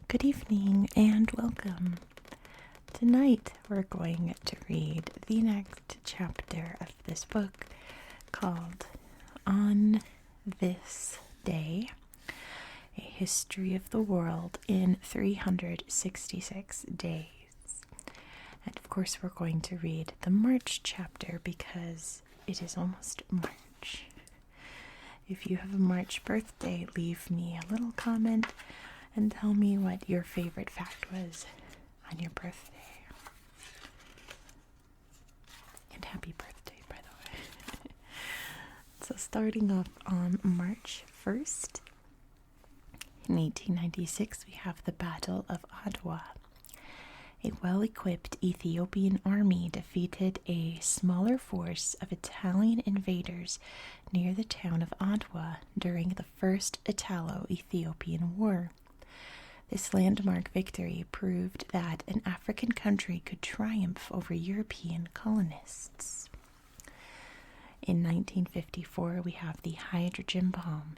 Good evening and welcome. Tonight we're going to read the next chapter of this book called On This Day, A History of the World in 366 Days. And of course we're going to read the March chapter because it is almost March. If you have a March birthday, leave me a little comment and tell me what your favorite fact was on your birthday. And happy birthday, by the way. So starting off on March 1st, in 1896, we have the Battle of Adwa. A well-equipped Ethiopian army defeated a smaller force of Italian invaders near the town of Adwa during the First Italo-Ethiopian War. This landmark victory proved that an African country could triumph over European colonists. In 1954, we have the hydrogen bomb.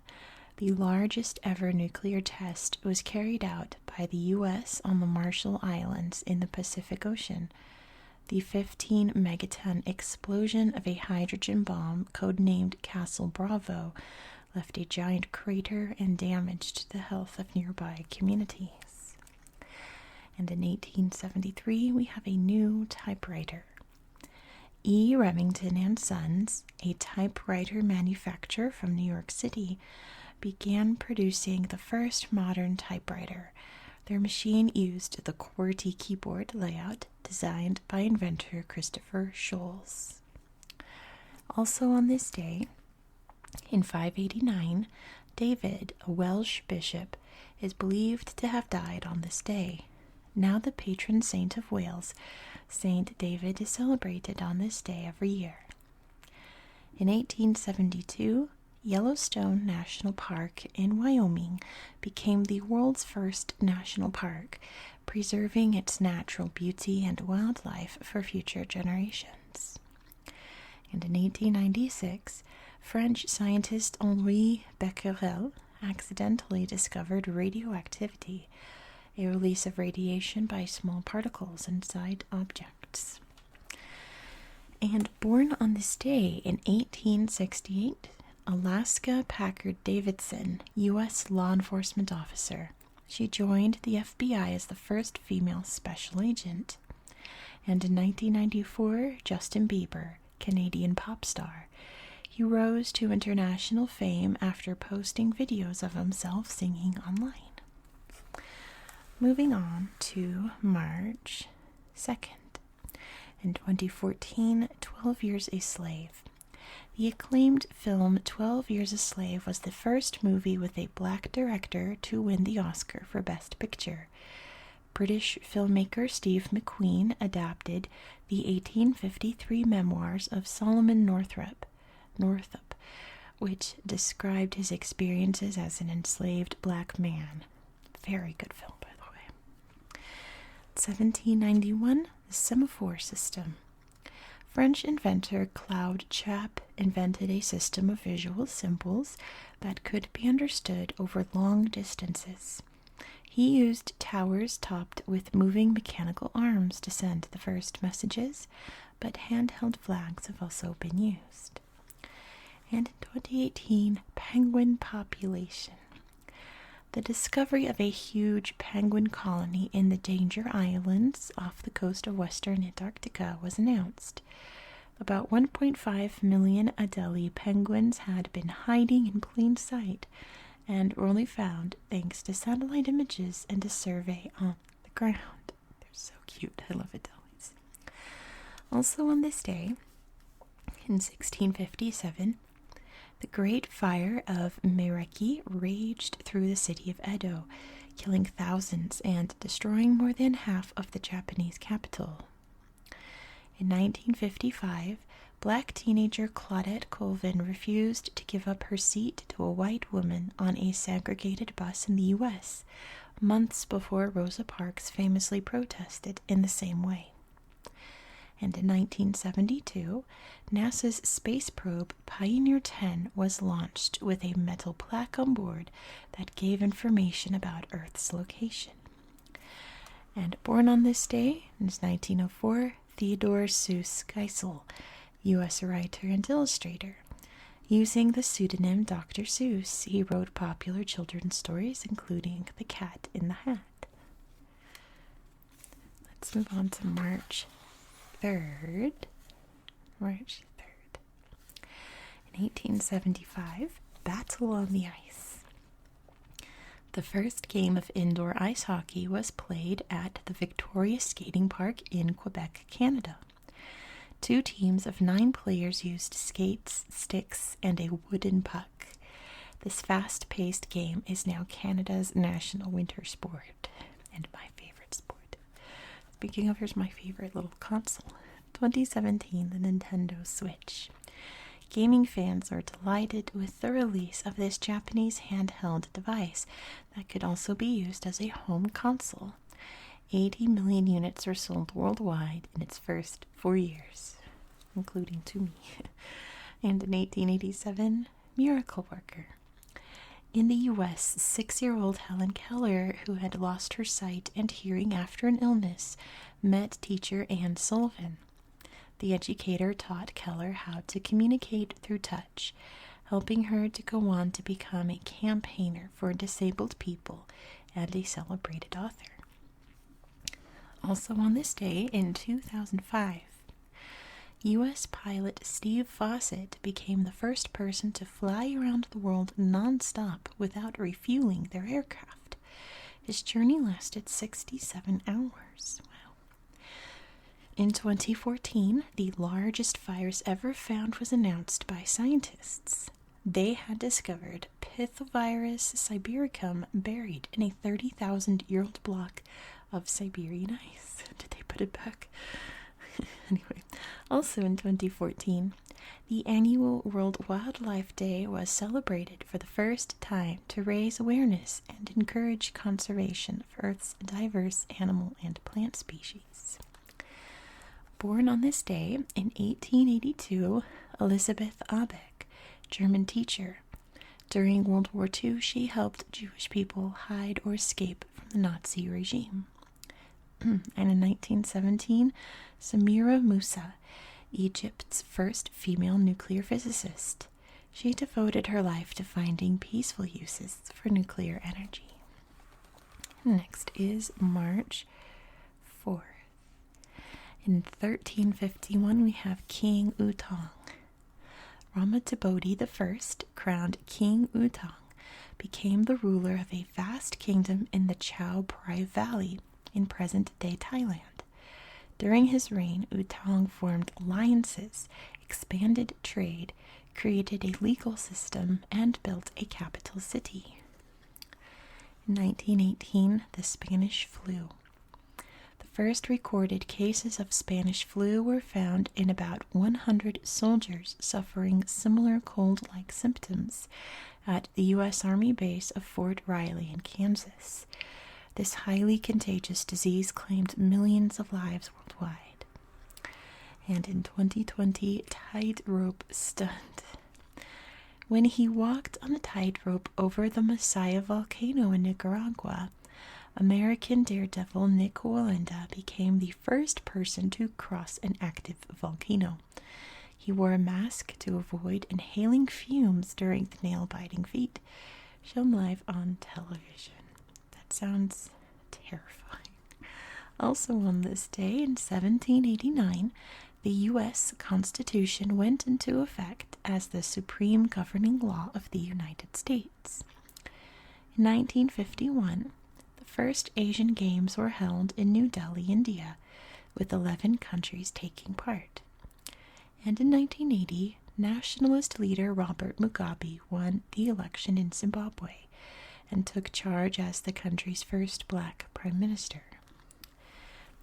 The largest ever nuclear test was carried out by the U.S. on the Marshall Islands in the Pacific Ocean. The 15-megaton explosion of a hydrogen bomb, codenamed Castle Bravo, left a giant crater and damaged the health of nearby communities. And in 1873, we have a new typewriter. E. Remington and Sons, a typewriter manufacturer from New York City, began producing the first modern typewriter. Their machine used the QWERTY keyboard layout designed by inventor Christopher Sholes. Also on this day, in 589, David, a Welsh bishop, is believed to have died on this day. Now the patron saint of Wales, Saint David, is celebrated on this day every year. In 1872, Yellowstone National Park in Wyoming became the world's first national park, preserving its natural beauty and wildlife for future generations. And in 1896, French scientist Henri Becquerel accidentally discovered radioactivity, a release of radiation by small particles inside objects. And born on this day in 1868, Alaska Packard Davidson, U.S. law enforcement officer. She joined the FBI as the first female special agent. And in 1994, Justin Bieber, Canadian pop star. He rose to international fame after posting videos of himself singing online. Moving on to March 2nd. In 2014, 12 Years a Slave. The acclaimed film 12 Years a Slave was the first movie with a black director to win the Oscar for Best Picture. British filmmaker Steve McQueen adapted the 1853 memoirs of Solomon Northup, which described his experiences as an enslaved black man. Very good film, by the way. 1791, the semaphore system. French inventor Claude Chappe invented a system of visual symbols that could be understood over long distances. He used towers topped with moving mechanical arms to send the first messages, but handheld flags have also been used. And in 2018, penguin population. The discovery of a huge penguin colony in the Danger Islands off the coast of western Antarctica was announced. About 1.5 million Adelie penguins had been hiding in plain sight and were only found thanks to satellite images and a survey on the ground. They're so cute. I love Adelies. Also on this day, in 1657, the Great Fire of Mereki raged through the city of Edo, killing thousands and destroying more than half of the Japanese capital. In 1955, black teenager Claudette Colvin refused to give up her seat to a white woman on a segregated bus in the U.S., months before Rosa Parks famously protested in the same way. And in 1972, NASA's space probe Pioneer 10 was launched with a metal plaque on board that gave information about Earth's location. And born on this day is 1904, Theodore Seuss Geisel, U.S. writer and illustrator. Using the pseudonym Dr. Seuss, he wrote popular children's stories, including The Cat in the Hat. Let's move on to March 3rd. March 3rd. In 1875, Battle on the Ice. The first game of indoor ice hockey was played at the Victoria Skating Park in Quebec, Canada. 2 teams of 9 players used skates, sticks, and a wooden puck. This fast-paced game is now Canada's national winter sport, and my favorite sport. Speaking of, here's my favorite little console. 2017, the Nintendo Switch. Gaming fans are delighted with the release of this Japanese handheld device that could also be used as a home console. 80 million units were sold worldwide in its first 4 years, including to me. And in 1887, Miracle Worker. In the U.S., 6-year-old Helen Keller, who had lost her sight and hearing after an illness, met teacher Anne Sullivan. The educator taught Keller how to communicate through touch, helping her to go on to become a campaigner for disabled people and a celebrated author. Also on this day, in 2005, U.S. pilot Steve Fossett became the first person to fly around the world non-stop without refueling their aircraft. His journey lasted 67 hours. Wow. In 2014, the largest virus ever found was announced by scientists. They had discovered Pithovirus sibiricum buried in a 30,000-year-old block of Siberian ice. Did they put it back? Anyway, also in 2014, the annual World Wildlife Day was celebrated for the first time to raise awareness and encourage conservation of Earth's diverse animal and plant species. Born on this day in 1882, Elisabeth Abeck, German teacher. During World War II, she helped Jewish people hide or escape from the Nazi regime. And in 1917, Samira Musa, Egypt's first female nuclear physicist. She devoted her life to finding peaceful uses for nuclear energy. Next is March 4th. In 1351, we have King Utong. Ramathabodhi I, crowned King Utong, became the ruler of a vast kingdom in the Chao Phraya Valley in present-day Thailand. During his reign, Utong formed alliances, expanded trade, created a legal system, and built a capital city. In 1918, the Spanish flu. The first recorded cases of Spanish flu were found in about 100 soldiers suffering similar cold-like symptoms at the U.S. Army base of Fort Riley in Kansas. This highly contagious disease claimed millions of lives worldwide. And in 2020, tightrope stunt. When he walked on a tightrope over the Masaya volcano in Nicaragua, American daredevil Nick Wallenda became the first person to cross an active volcano. He wore a mask to avoid inhaling fumes during the nail-biting feat, shown live on television. That sounds terrifying. Also on this day, in 1789, the U.S. Constitution went into effect as the supreme governing law of the United States. In 1951, the first Asian Games were held in New Delhi, India, with 11 countries taking part. And in 1980, nationalist leader Robert Mugabe won the election in Zimbabwe and took charge as the country's first black prime minister.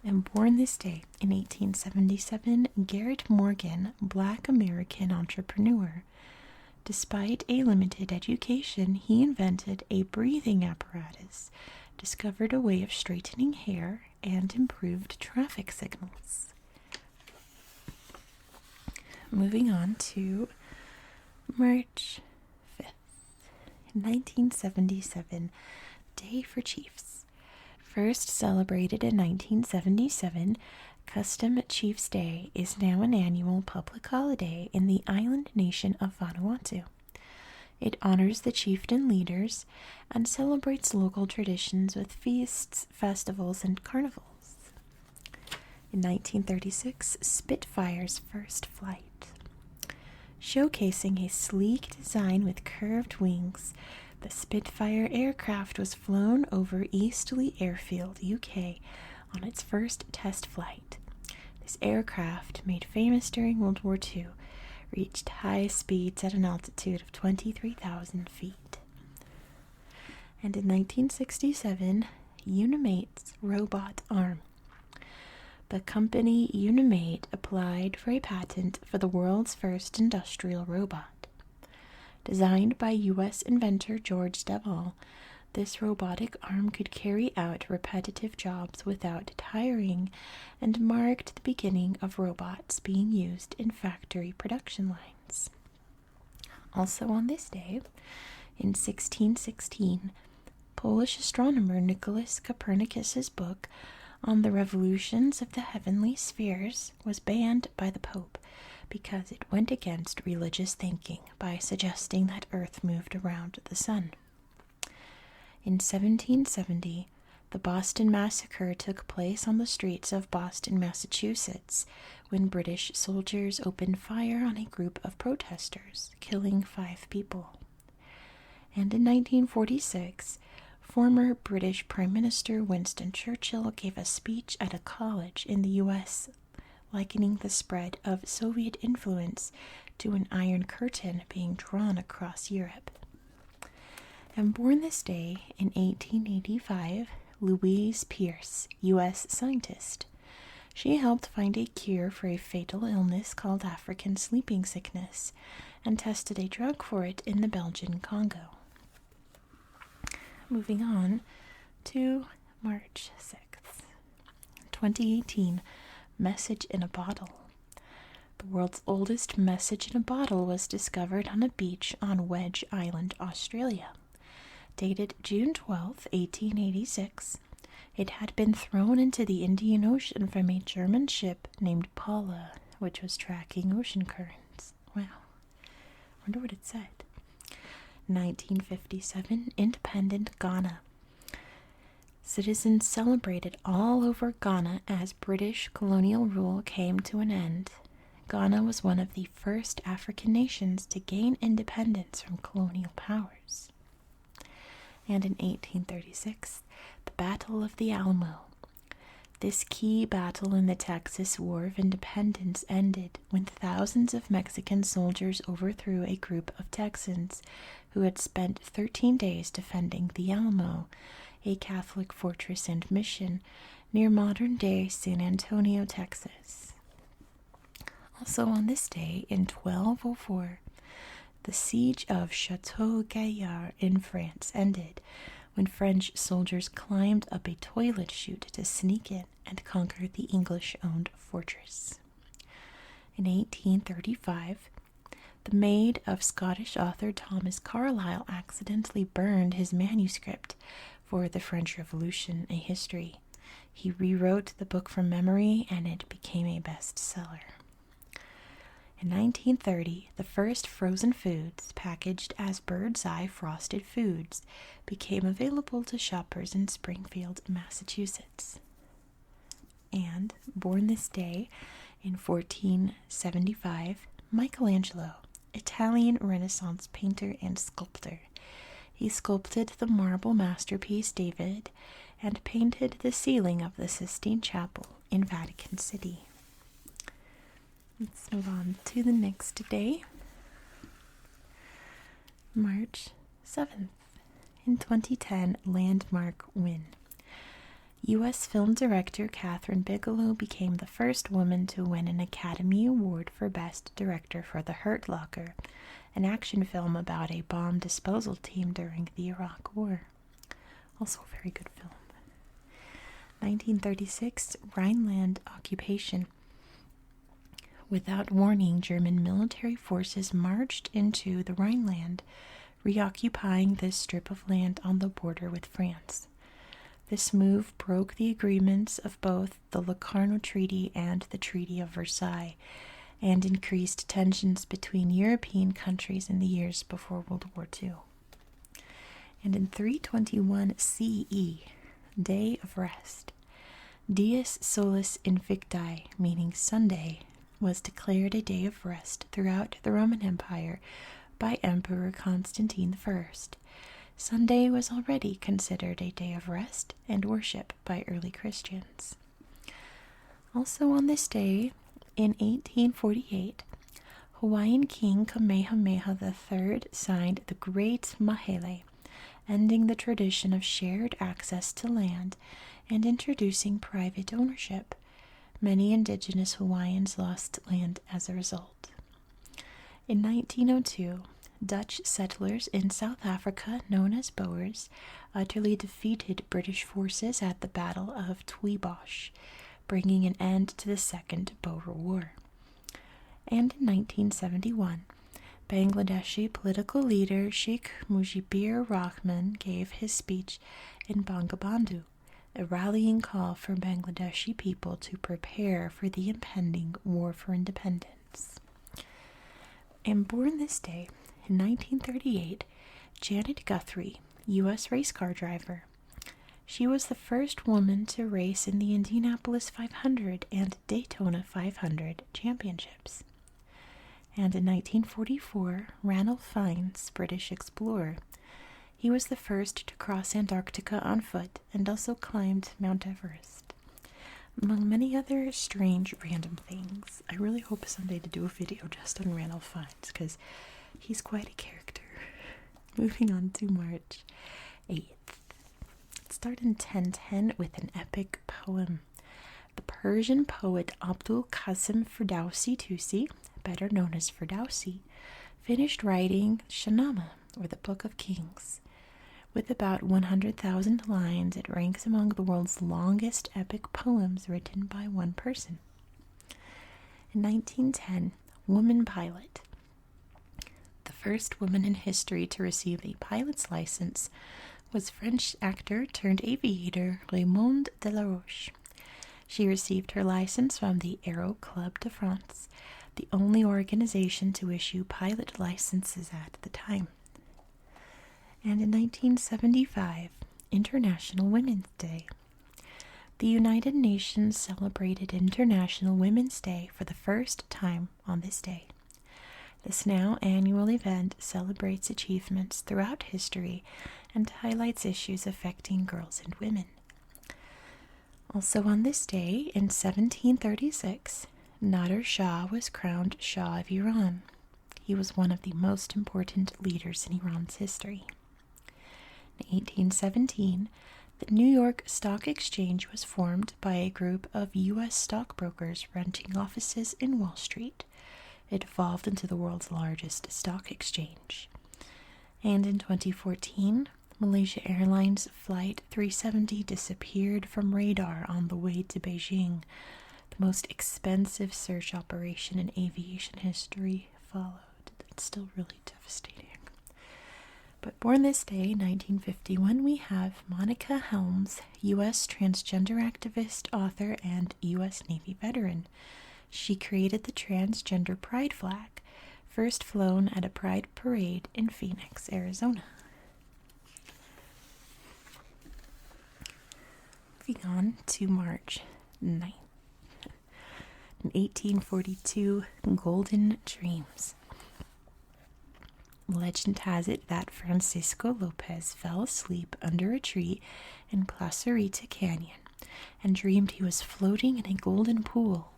And born this day in 1877, Garrett Morgan, black American entrepreneur. Despite a limited education, he invented a breathing apparatus, discovered a way of straightening hair, and improved traffic signals. Moving on to March 5th. In 1977, Day for Chiefs. First celebrated in 1977, Custom Chiefs Day is now an annual public holiday in the island nation of Vanuatu. It honors the chieftain leaders and celebrates local traditions with feasts, festivals, and carnivals. In 1936, Spitfire's first flight. Showcasing a sleek design with curved wings, the Spitfire aircraft was flown over Eastleigh Airfield, UK, on its first test flight. This aircraft, made famous during World War II, reached high speeds at an altitude of 23,000 feet. And in 1967, Unimate's robot arm. The company Unimate applied for a patent for the world's first industrial robot. Designed by U.S. inventor George Devol, this robotic arm could carry out repetitive jobs without tiring and marked the beginning of robots being used in factory production lines. Also on this day, in 1616, Polish astronomer Nicholas Copernicus's book on the revolutions of the heavenly spheres was banned by the Pope because it went against religious thinking by suggesting that Earth moved around the sun. In 1770, the Boston Massacre took place on the streets of Boston, Massachusetts, when British soldiers opened fire on a group of protesters, killing 5 people. And in 1946, former British Prime Minister Winston Churchill gave a speech at a college in the U.S., likening the spread of Soviet influence to an iron curtain being drawn across Europe. And born this day in 1885, Louise Pierce, U.S. scientist. She helped find a cure for a fatal illness called African sleeping sickness and tested a drug for it in the Belgian Congo. Moving on to March 6th, 2018, Message in a Bottle. The world's oldest message in a bottle was discovered on a beach on Wedge Island, Australia. Dated June 12, 1886, it had been thrown into the Indian Ocean from a German ship named Paula, which was tracking ocean currents. Wow. Wonder what it said. 1957, independent Ghana. Citizens celebrated all over Ghana as British colonial rule came to an end. Ghana was one of the first African nations to gain independence from colonial powers. And in 1836, the Battle of the Alamo. This key battle in the Texas War of Independence ended when thousands of Mexican soldiers overthrew a group of Texans who had spent 13 days defending the Alamo, a Catholic fortress and mission near modern-day San Antonio, Texas. Also on this day, in 1204, the siege of Chateau Gaillard in France ended when French soldiers climbed up a toilet chute to sneak in and conquer the English-owned fortress. In 1835, the maid of Scottish author Thomas Carlyle accidentally burned his manuscript for The French Revolution, a History. He rewrote the book from memory and it became a bestseller. In 1930, the first frozen foods, packaged as Bird's Eye Frosted Foods, became available to shoppers in Springfield, Massachusetts. And, born this day in 1475, Michelangelo, Italian Renaissance painter and sculptor. He sculpted the marble masterpiece David and painted the ceiling of the Sistine Chapel in Vatican City. Let's move on to the next day, March 7th. In 2010, landmark win. U.S. film director Kathryn Bigelow became the first woman to win an Academy Award for Best Director for The Hurt Locker, an action film about a bomb disposal team during the Iraq War. Also a very good film. 1936, Rhineland occupation. Without warning, German military forces marched into the Rhineland, reoccupying this strip of land on the border with France. This move broke the agreements of both the Locarno Treaty and the Treaty of Versailles, and increased tensions between European countries in the years before World War II. And in 321 CE, Day of Rest, Dies Solis Invicti, meaning Sunday, was declared a day of rest throughout the Roman Empire by Emperor Constantine I. Sunday was already considered a day of rest and worship by early Christians. Also on this day, in 1848, Hawaiian King Kamehameha III signed the Great Mahele, ending the tradition of shared access to land and introducing private ownership. Many indigenous Hawaiians lost land as a result. In 1902, Dutch settlers in South Africa, known as Boers, utterly defeated British forces at the Battle of Tweebosch, bringing an end to the Second Boer War. And in 1971, Bangladeshi political leader Sheikh Mujibur Rahman gave his speech in Bangabandhu, a rallying call for Bangladeshi people to prepare for the impending War for Independence. And born this day, in 1938, Janet Guthrie, U.S. race car driver. She was the first woman to race in the Indianapolis 500 and Daytona 500 championships. And in 1944, Ranulph Fiennes, British explorer. He was the first to cross Antarctica on foot and also climbed Mount Everest. Among many other strange random things, I really hope someday to do a video just on Ranulph Fiennes because he's quite a character. Moving on to March 8th. It started in 1010 with an epic poem. The Persian poet Abdul Qasim Ferdowsi Tusi, better known as Ferdowsi, finished writing Shahnameh, or the Book of Kings. With about 100,000 lines, it ranks among the world's longest epic poems written by one person. In 1910, woman pilot. The first woman in history to receive a pilot's license was French actor turned aviator Raymonde Delaroche. She received her license from the Aero Club de France, the only organization to issue pilot licenses at the time. And in 1975, International Women's Day. The United Nations celebrated International Women's Day for the first time on this day. This now annual event celebrates achievements throughout history and highlights issues affecting girls and women. Also on this day, in 1736, Nader Shah was crowned Shah of Iran. He was one of the most important leaders in Iran's history. In 1817, the New York Stock Exchange was formed by a group of U.S. stockbrokers renting offices in Wall Street. It evolved into the world's largest stock exchange. And in 2014, Malaysia Airlines Flight 370 disappeared from radar on the way to Beijing. The most expensive search operation in aviation history followed. It's still really devastating. But born this day, 1951, we have Monica Helms, U.S. transgender activist, author, and U.S. Navy veteran. She created the transgender pride flag, first flown at a pride parade in Phoenix, Arizona. Moving on to March 9th. In 1842, Golden Dreams. Legend has it that Francisco Lopez fell asleep under a tree in Placerita Canyon and dreamed he was floating in a golden pool.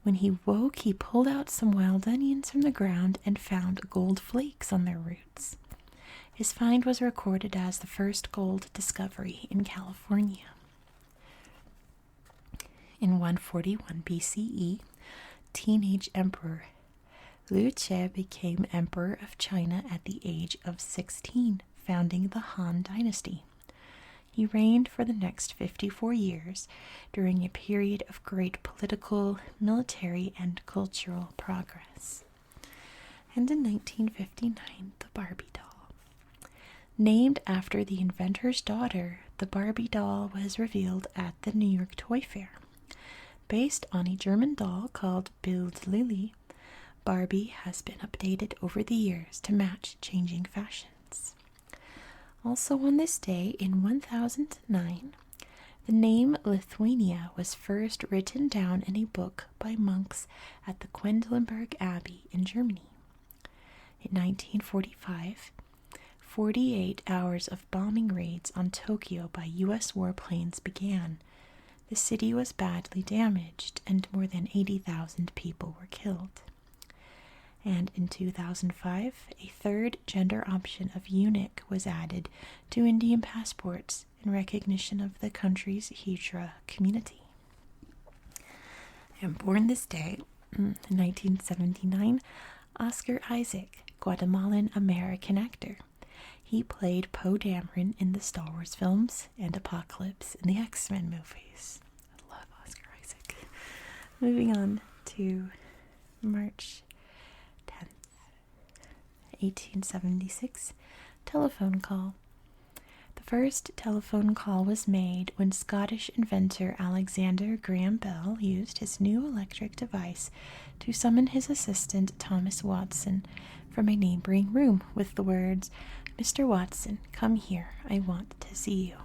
When he woke, he pulled out some wild onions from the ground and found gold flakes on their roots. His find was recorded as the first gold discovery in California. In 141 BCE, teenage emperor Liu Che became emperor of China at the age of 16, founding the Han Dynasty. He reigned for the next 54 years during a period of great political, military, and cultural progress. And in 1959, the Barbie doll. Named after the inventor's daughter, the Barbie doll was revealed at the New York Toy Fair. Based on a German doll called Bild Lilly, Barbie has been updated over the years to match changing fashions. Also on this day in 1009, the name Lithuania was first written down in a book by monks at the Quedlinburg Abbey in Germany. In 1945, 48 hours of bombing raids on Tokyo by U.S. warplanes began. The city was badly damaged and more than 80,000 people were killed. And in 2005, a third gender option of eunuch was added to Indian passports in recognition of the country's Hijra community. And born this day, in 1979, Oscar Isaac, Guatemalan-American actor. He played Poe Dameron in the Star Wars films and Apocalypse in the X-Men movies. I love Oscar Isaac. Moving on to March 10th, 1876, telephone call. The first telephone call was made when Scottish inventor Alexander Graham Bell used his new electric device to summon his assistant Thomas Watson from a neighboring room with the words, "Mr. Watson, come here, I want to see you."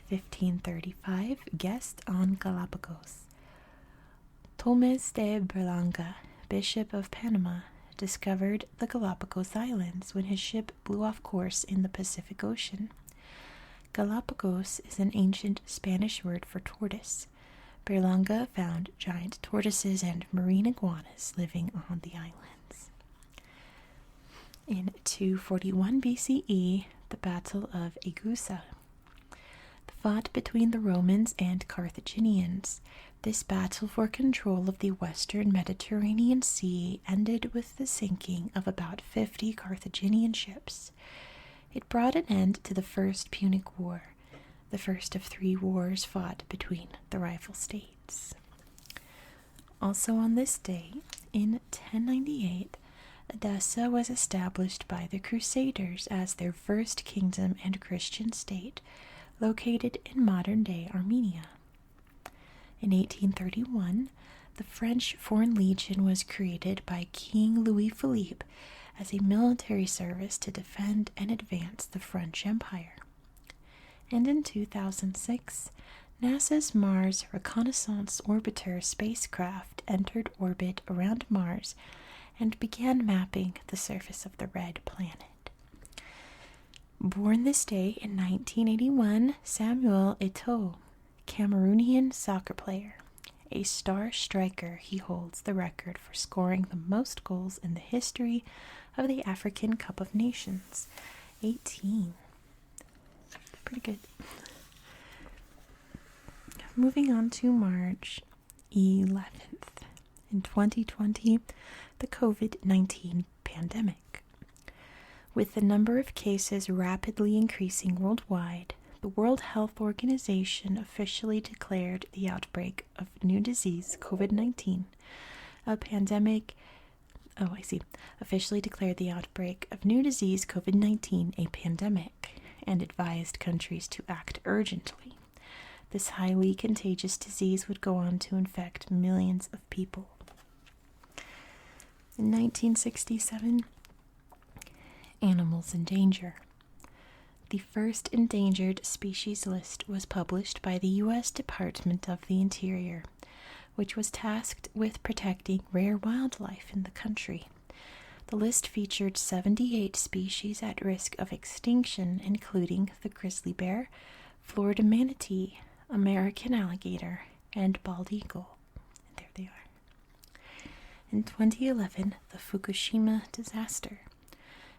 In 1535, guest on Galapagos. Tomás de Berlanga, Bishop of Panama, discovered the Galapagos Islands when his ship blew off course in the Pacific Ocean. Galapagos is an ancient Spanish word for tortoise. Berlanga found giant tortoises and marine iguanas living on the islands. In 241 BCE, the Battle of Agusa, fought between the Romans and Carthaginians. This battle for control of the western Mediterranean Sea ended with the sinking of about 50 Carthaginian ships. It brought an end to the First Punic War, the first of 3 wars fought between the rival states. Also on this day, in 1098, Edessa was established by the Crusaders as their first kingdom and Christian state, located in modern-day Armenia. In 1831, the French Foreign Legion was created by King Louis Philippe as a military service to defend and advance the French Empire. And in 2006, NASA's Mars Reconnaissance Orbiter spacecraft entered orbit around Mars and began mapping the surface of the red planet. Born this day in 1981, Samuel Eto'o, Cameroonian soccer player. A star striker, he holds the record for scoring the most goals in the history of the African Cup of Nations. 18. Pretty good. Moving on to March 11th. In 2020, the COVID-19 pandemic. With the number of cases rapidly increasing worldwide, the World Health Organization officially declared the outbreak of new disease COVID-19 a pandemic. Officially declared the outbreak of new disease COVID-19 a pandemic and advised countries to act urgently. This highly contagious disease would go on to infect millions of people. In 1967, animals in danger. The first endangered species list was published by the U.S. Department of the Interior, which was tasked with protecting rare wildlife in the country. The list featured 78 species at risk of extinction, including the grizzly bear, Florida manatee, American alligator, and bald eagle. And there they are. In 2011, the Fukushima disaster.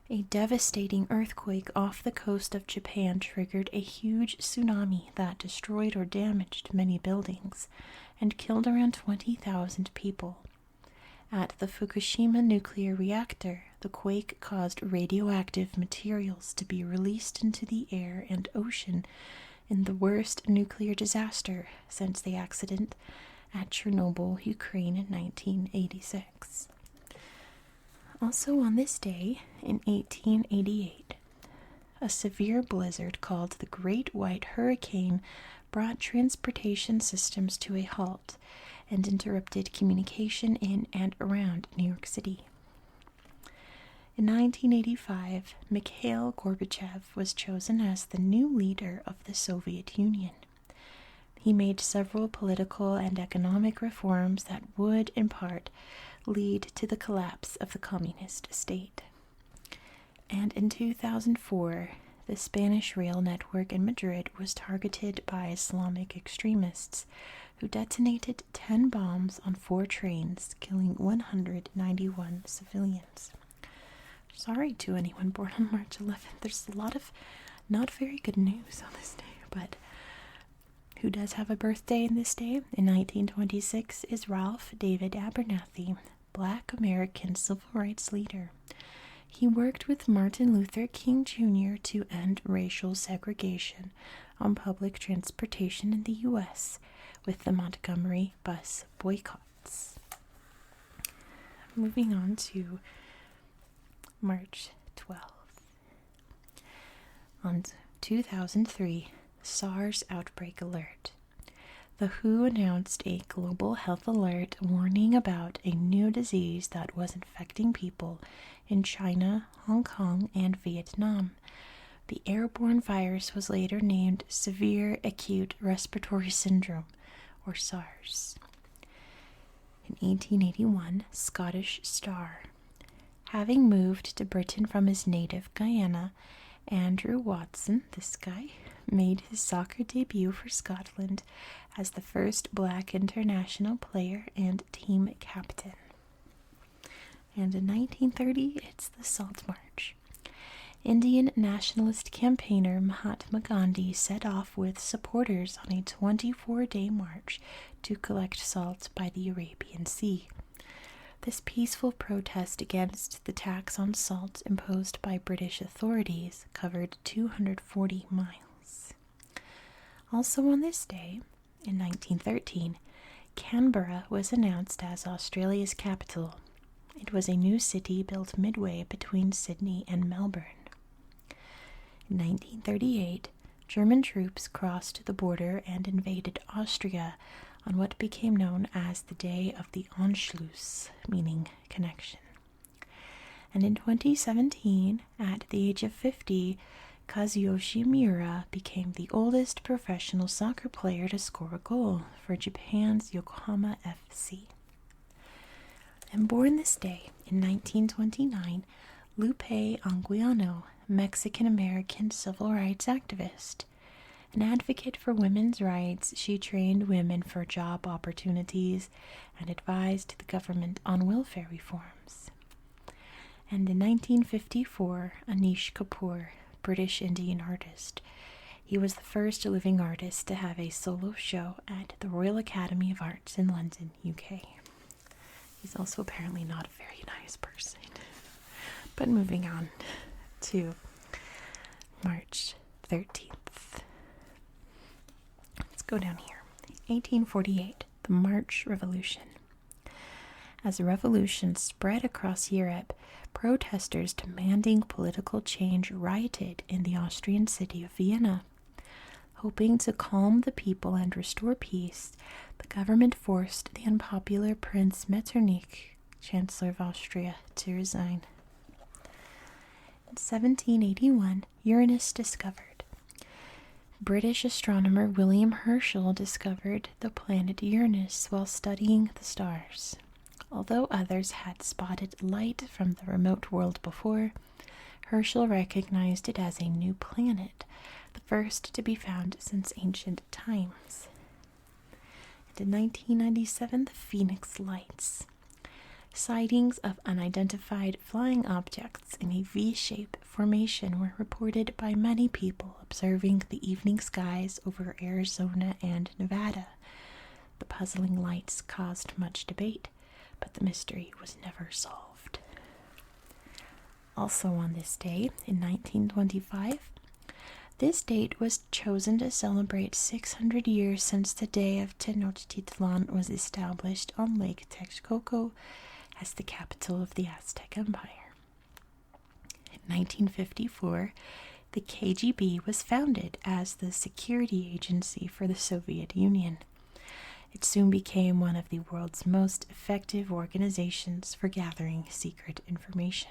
A devastating earthquake off the coast of Japan triggered a huge tsunami that destroyed or damaged many buildings and killed around 20,000 people. At the Fukushima nuclear reactor, the quake caused radioactive materials to be released into the air and ocean in the worst nuclear disaster since the accident at Chernobyl, Ukraine in 1986. Also on this day, in 1888, a severe blizzard called the Great White Hurricane brought transportation systems to a halt and interrupted communication in and around New York City. In 1985, Mikhail Gorbachev was chosen as the new leader of the Soviet Union. He made several political and economic reforms that would, in part, lead to the collapse of the communist state. And in 2004, the Spanish rail network in Madrid was targeted by Islamic extremists who detonated 10 bombs on 4 trains, killing 191 civilians. Sorry to anyone born on March 11th. There's a lot of not very good news on this day, but who does have a birthday in this day? In 1926 is Ralph David Abernathy, Black American civil rights leader. He worked with Martin Luther King Jr. to end racial segregation on public transportation in the U.S. with the Montgomery bus boycotts. Moving on to March 12th. On 2003, SARS outbreak alert. The WHO announced a global health alert warning about a new disease that was infecting people in China, Hong Kong, and Vietnam. The airborne virus was later named Severe Acute Respiratory Syndrome, or SARS. In 1881, Scottish star. Having moved to Britain from his native Guyana, Andrew Watson, this guy, made his soccer debut for Scotland as the first black international player and team captain. And in 1930, it's the Salt March. Indian nationalist campaigner Mahatma Gandhi set off with supporters on a 24-day march to collect salt by the Arabian Sea. This peaceful protest against the tax on salt imposed by British authorities covered 240 miles. Also on this day, in 1913, Canberra was announced as Australia's capital. It was a new city built midway between Sydney and Melbourne. In 1938, German troops crossed the border and invaded Austria on what became known as the Day of the Anschluss, meaning connection. And in 2017, at the age of 50, Kazuyoshi Miura became the oldest professional soccer player to score a goal for Japan's Yokohama FC. And born this day in 1929, Lupe Anguiano, Mexican-American civil rights activist. An advocate for women's rights, she trained women for job opportunities and advised the government on welfare reforms. And in 1954, Anish Kapoor, British Indian artist. He was the first living artist to have a solo show at the Royal Academy of Arts in London, UK. He's also apparently not a very nice person. But moving on to March 13th. Let's go down here. 1848, the March Revolution. As the revolution spread across Europe, protesters demanding political change rioted in the Austrian city of Vienna. Hoping to calm the people and restore peace, the government forced the unpopular Prince Metternich, Chancellor of Austria, to resign. In 1781, Uranus discovered. British astronomer William Herschel discovered the planet Uranus while studying the stars. Although others had spotted light from the remote world before, Herschel recognized it as a new planet, the first to be found since ancient times. And in 1997, the Phoenix Lights. Sightings of unidentified flying objects in a V-shaped formation were reported by many people observing the evening skies over Arizona and Nevada. The puzzling lights caused much debate, but the mystery was never solved. Also on this day, in 1925, this date was chosen to celebrate 600 years since the day of Tenochtitlan was established on Lake Texcoco as the capital of the Aztec Empire. In 1954, The KGB was founded as the security agency for the Soviet Union. It soon became one of the world's most effective organizations for gathering secret information.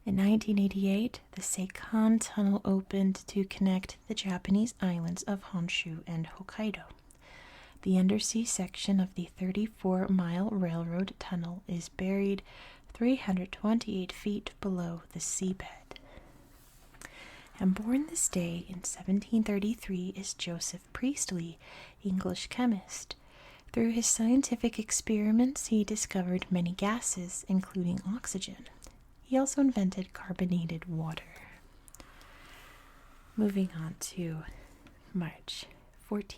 In 1988, the Seikan Tunnel opened to connect the Japanese islands of Honshu and Hokkaido. The undersea section of the 34-mile railroad tunnel is buried 328 feet below the seabed. And born this day in 1733 is Joseph Priestley, English chemist. Through his scientific experiments, he discovered many gases, including oxygen. He also invented carbonated water. Moving on to March 14th.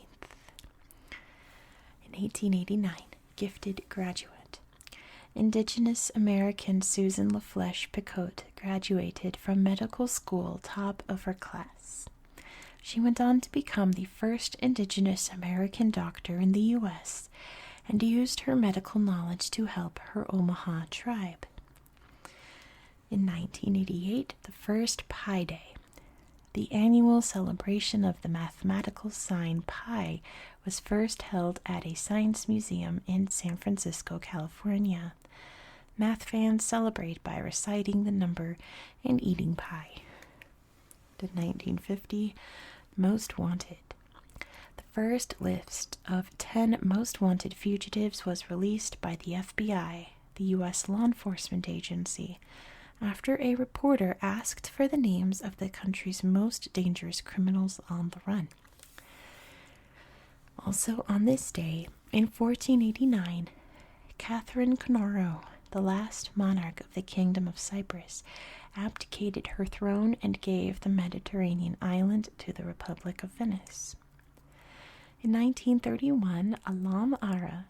In 1889, gifted graduate. Indigenous American Susan LaFlesche Picotte graduated from medical school top of her class. She went on to become the first Indigenous American doctor in the U.S. and used her medical knowledge to help her Omaha tribe. In 1988, the first Pi Day, the annual celebration of the mathematical sign pi, was first held at a science museum in San Francisco, California. Math fans celebrate by reciting the number and eating pie. The 1950 Most Wanted. The first list of 10 most wanted fugitives was released by the FBI, the U.S. law enforcement agency, after a reporter asked for the names of the country's most dangerous criminals on the run. Also on this day, in 1489, Catherine Conoro, the last monarch of the Kingdom of Cyprus, abdicated her throne and gave the Mediterranean island to the Republic of Venice. In 1931, Alam Ara,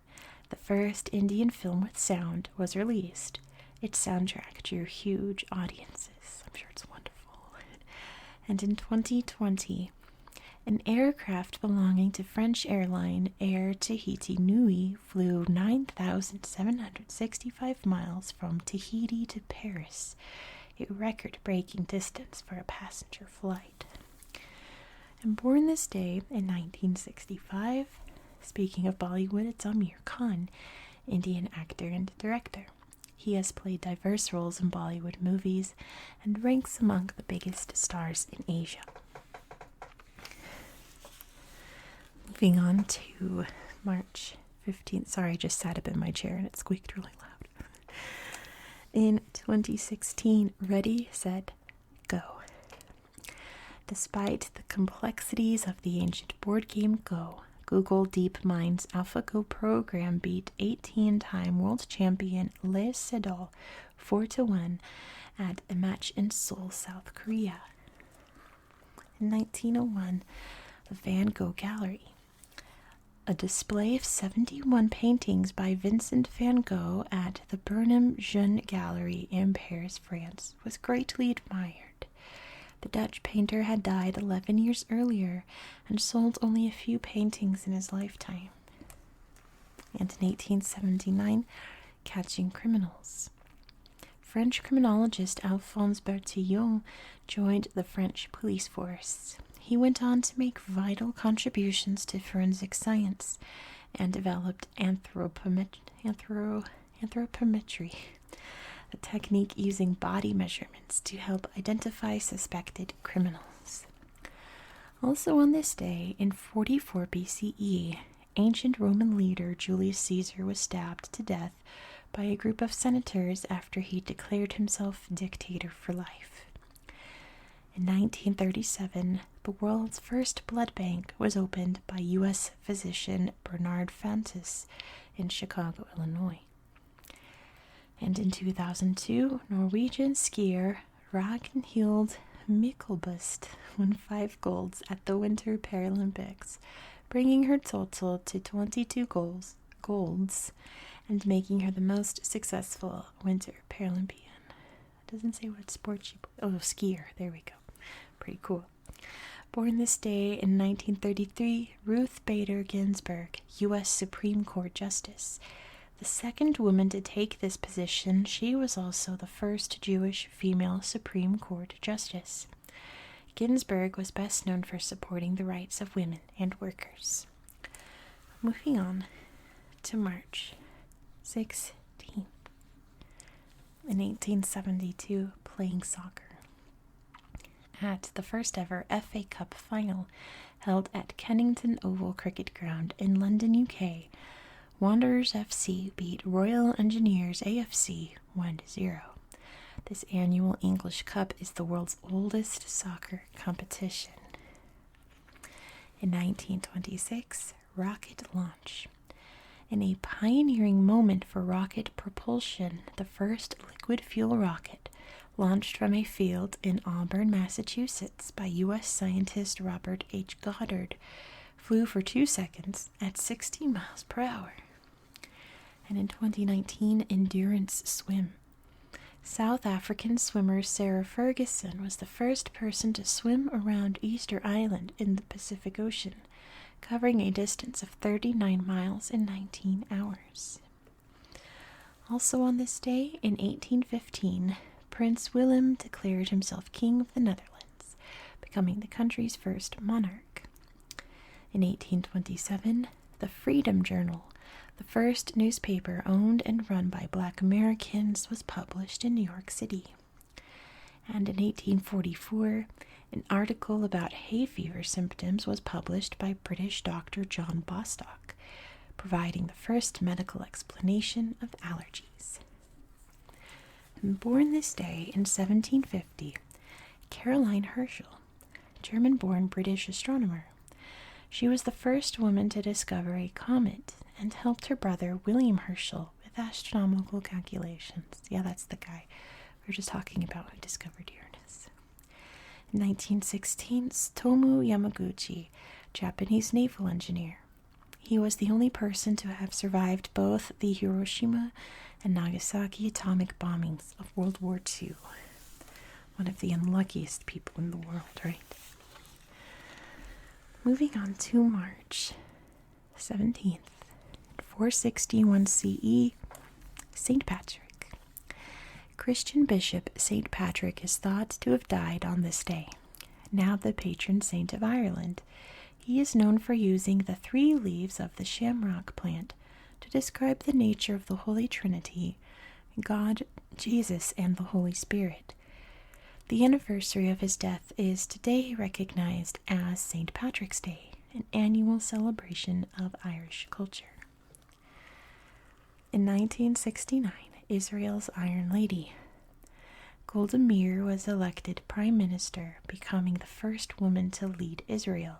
the first Indian film with sound, was released. Its soundtrack drew huge audiences. I'm sure it's wonderful. And in 2020, an aircraft belonging to French airline Air Tahiti Nui flew 9,765 miles from Tahiti to Paris, a record-breaking distance for a passenger flight. And born this day in 1965, speaking of Bollywood, it's Amir Khan, Indian actor and director. He has played diverse roles in Bollywood movies and ranks among the biggest stars in Asia. Moving on to March 15th. Sorry, I just sat up in my chair and it squeaked really loud. In 2016, Ready, Set, Go. Despite the complexities of the ancient board game Go, Google DeepMind's AlphaGo program beat 18-time world champion Lee Sedol 4-1 at a match in Seoul, South Korea. In 1901, the Van Gogh Gallery. A display of 71 paintings by Vincent van Gogh at the Bernam Jeune Gallery in Paris, France, was greatly admired. The Dutch painter had died 11 years earlier and sold only a few paintings in his lifetime. And in 1879, Catching Criminals. French criminologist Alphonse Bertillon joined the French police force. He went on to make vital contributions to forensic science and developed anthropometry, a technique using body measurements to help identify suspected criminals. Also on this day, in 44 BCE, ancient Roman leader Julius Caesar was stabbed to death by a group of senators after he declared himself dictator for life. In 1937, the world's first blood bank was opened by U.S. physician Bernard Fantis in Chicago, Illinois. And in 2002, Norwegian skier Ragnhild Myklebust won 5 golds at the Winter Paralympics, bringing her total to 22 golds and making her the most successful Winter Paralympian. It doesn't say what sport she played. Oh, skier. There we go. Pretty cool. Born this day in 1933, Ruth Bader Ginsburg, U.S. Supreme Court Justice. The second woman to take this position, she was also the first Jewish female Supreme Court Justice. Ginsburg was best known for supporting the rights of women and workers. Moving on to March 16th. In 1872, playing soccer. At the first ever FA Cup final held at Kennington Oval Cricket Ground in London, UK, Wanderers FC beat Royal Engineers AFC 1-0. This annual English Cup is the world's oldest soccer competition. In 1926, rocket launch. In a pioneering moment for rocket propulsion, the first liquid fuel rocket, launched from a field in Auburn, Massachusetts by U.S. scientist Robert H. Goddard, flew for 2 seconds at 60 miles per hour. And in 2019, endurance swim. South African swimmer Sarah Ferguson was the first person to swim around Easter Island in the Pacific Ocean, covering a distance of 39 miles in 19 hours. Also on this day, in 1815, Prince Willem declared himself King of the Netherlands, becoming the country's first monarch. In 1827, the Freedom Journal, the first newspaper owned and run by Black Americans, was published in New York City. And in 1844, an article about hay fever symptoms was published by British Dr. John Bostock, providing the first medical explanation of allergies. And born this day in 1750, Caroline Herschel, German-born British astronomer. She was the first woman to discover a comet and helped her brother William Herschel with astronomical calculations. Yeah, that's the guy we were just talking about who discovered Uranus. In 1916, Tsutomu Yamaguchi, Japanese naval engineer. He was the only person to have survived both the Hiroshima and Nagasaki atomic bombings of World War II. One of the unluckiest people in the world, right? Moving on to March 17th. 461 CE, St. Patrick. Christian bishop St. Patrick is thought to have died on this day. Now the patron saint of Ireland, he is known for using the 3 leaves of the shamrock plant to describe the nature of the Holy Trinity, God, Jesus, and the Holy Spirit. The anniversary of his death is today recognized as St. Patrick's Day, an annual celebration of Irish culture. In 1969, Israel's Iron Lady, Golda Meir, was elected prime minister, becoming the first woman to lead Israel.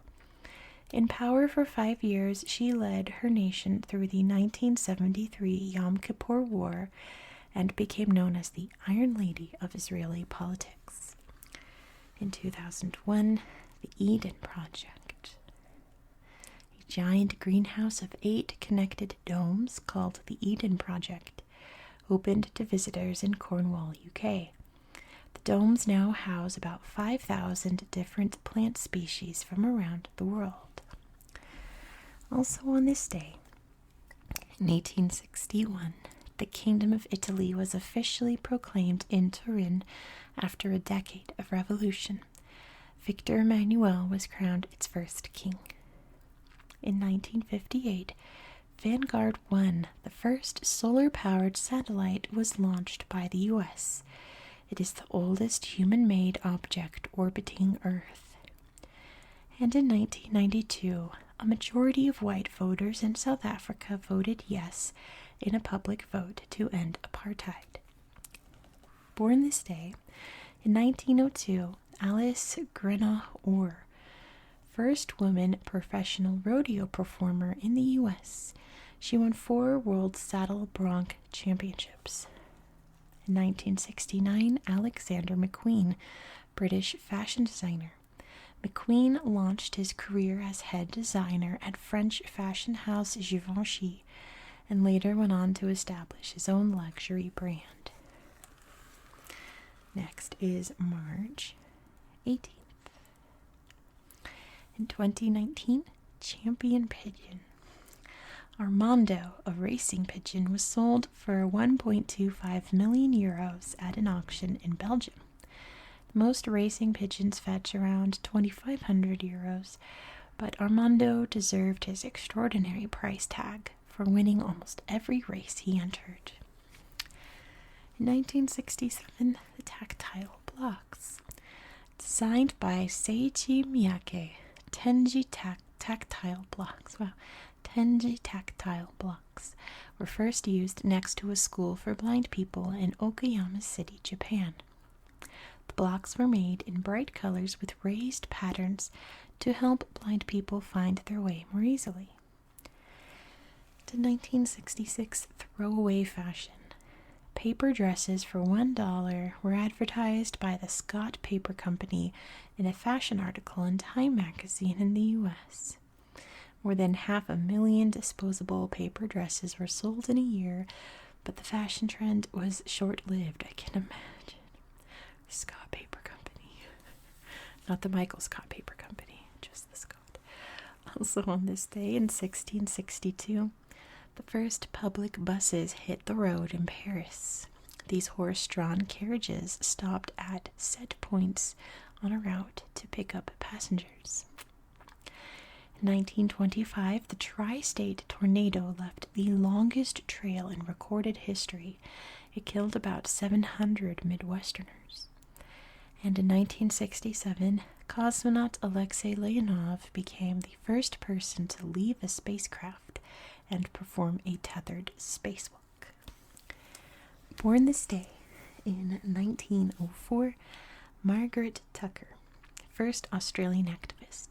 In power for 5 years, she led her nation through the 1973 Yom Kippur War and became known as the Iron Lady of Israeli politics. In 2001, the Eden Project, a giant greenhouse of 8 connected domes called the Eden Project, opened to visitors in Cornwall, UK. The domes now house about 5,000 different plant species from around the world. Also on this day, in 1861, the Kingdom of Italy was officially proclaimed in Turin after a decade of revolution. Victor Emmanuel was crowned its first king. In 1958, Vanguard 1, the first solar-powered satellite, was launched by the U.S. It is the oldest human-made object orbiting Earth. And in 1992, a majority of white voters in South Africa voted yes in a public vote to end apartheid. Born this day, in 1902, Alice Greenough Orr, first woman professional rodeo performer in the U.S. She won 4 World Saddle Bronc Championships. In 1969, Alexander McQueen, British fashion designer. McQueen launched his career as head designer at French fashion house Givenchy and later went on to establish his own luxury brand. Next is March 18th. In 2019, Champion Pigeon. Armando, a racing pigeon, was sold for €1.25 million at an auction in Belgium. Most racing pigeons fetch around 2,500 euros, but Armando deserved his extraordinary price tag for winning almost every race he entered. In 1967, the tactile blocks. Designed by Seiji Miyake, Tenji tactile blocks. Wow. Tenji tactile blocks were first used next to a school for blind people in Okayama City, Japan. The blocks were made in bright colors with raised patterns to help blind people find their way more easily. To 1966 throwaway fashion. Paper dresses for $1 were advertised by the Scott Paper Company in a fashion article in Time magazine in the U.S. More than 500,000 disposable paper dresses were sold in a year, but the fashion trend was short-lived, I can imagine. Scott Paper Company. Not the Michael Scott Paper Company, just the Scott. Also on this day in 1662, the first public buses hit the road in Paris. These horse-drawn carriages stopped at set points on a route to pick up passengers. In 1925, the tri-state tornado left the longest trail in recorded history. It killed about 700 Midwesterners. And in 1967, cosmonaut Alexei Leonov became the first person to leave a spacecraft and perform a tethered spacewalk. Born this day in 1904, Margaret Tucker, first Australian activist.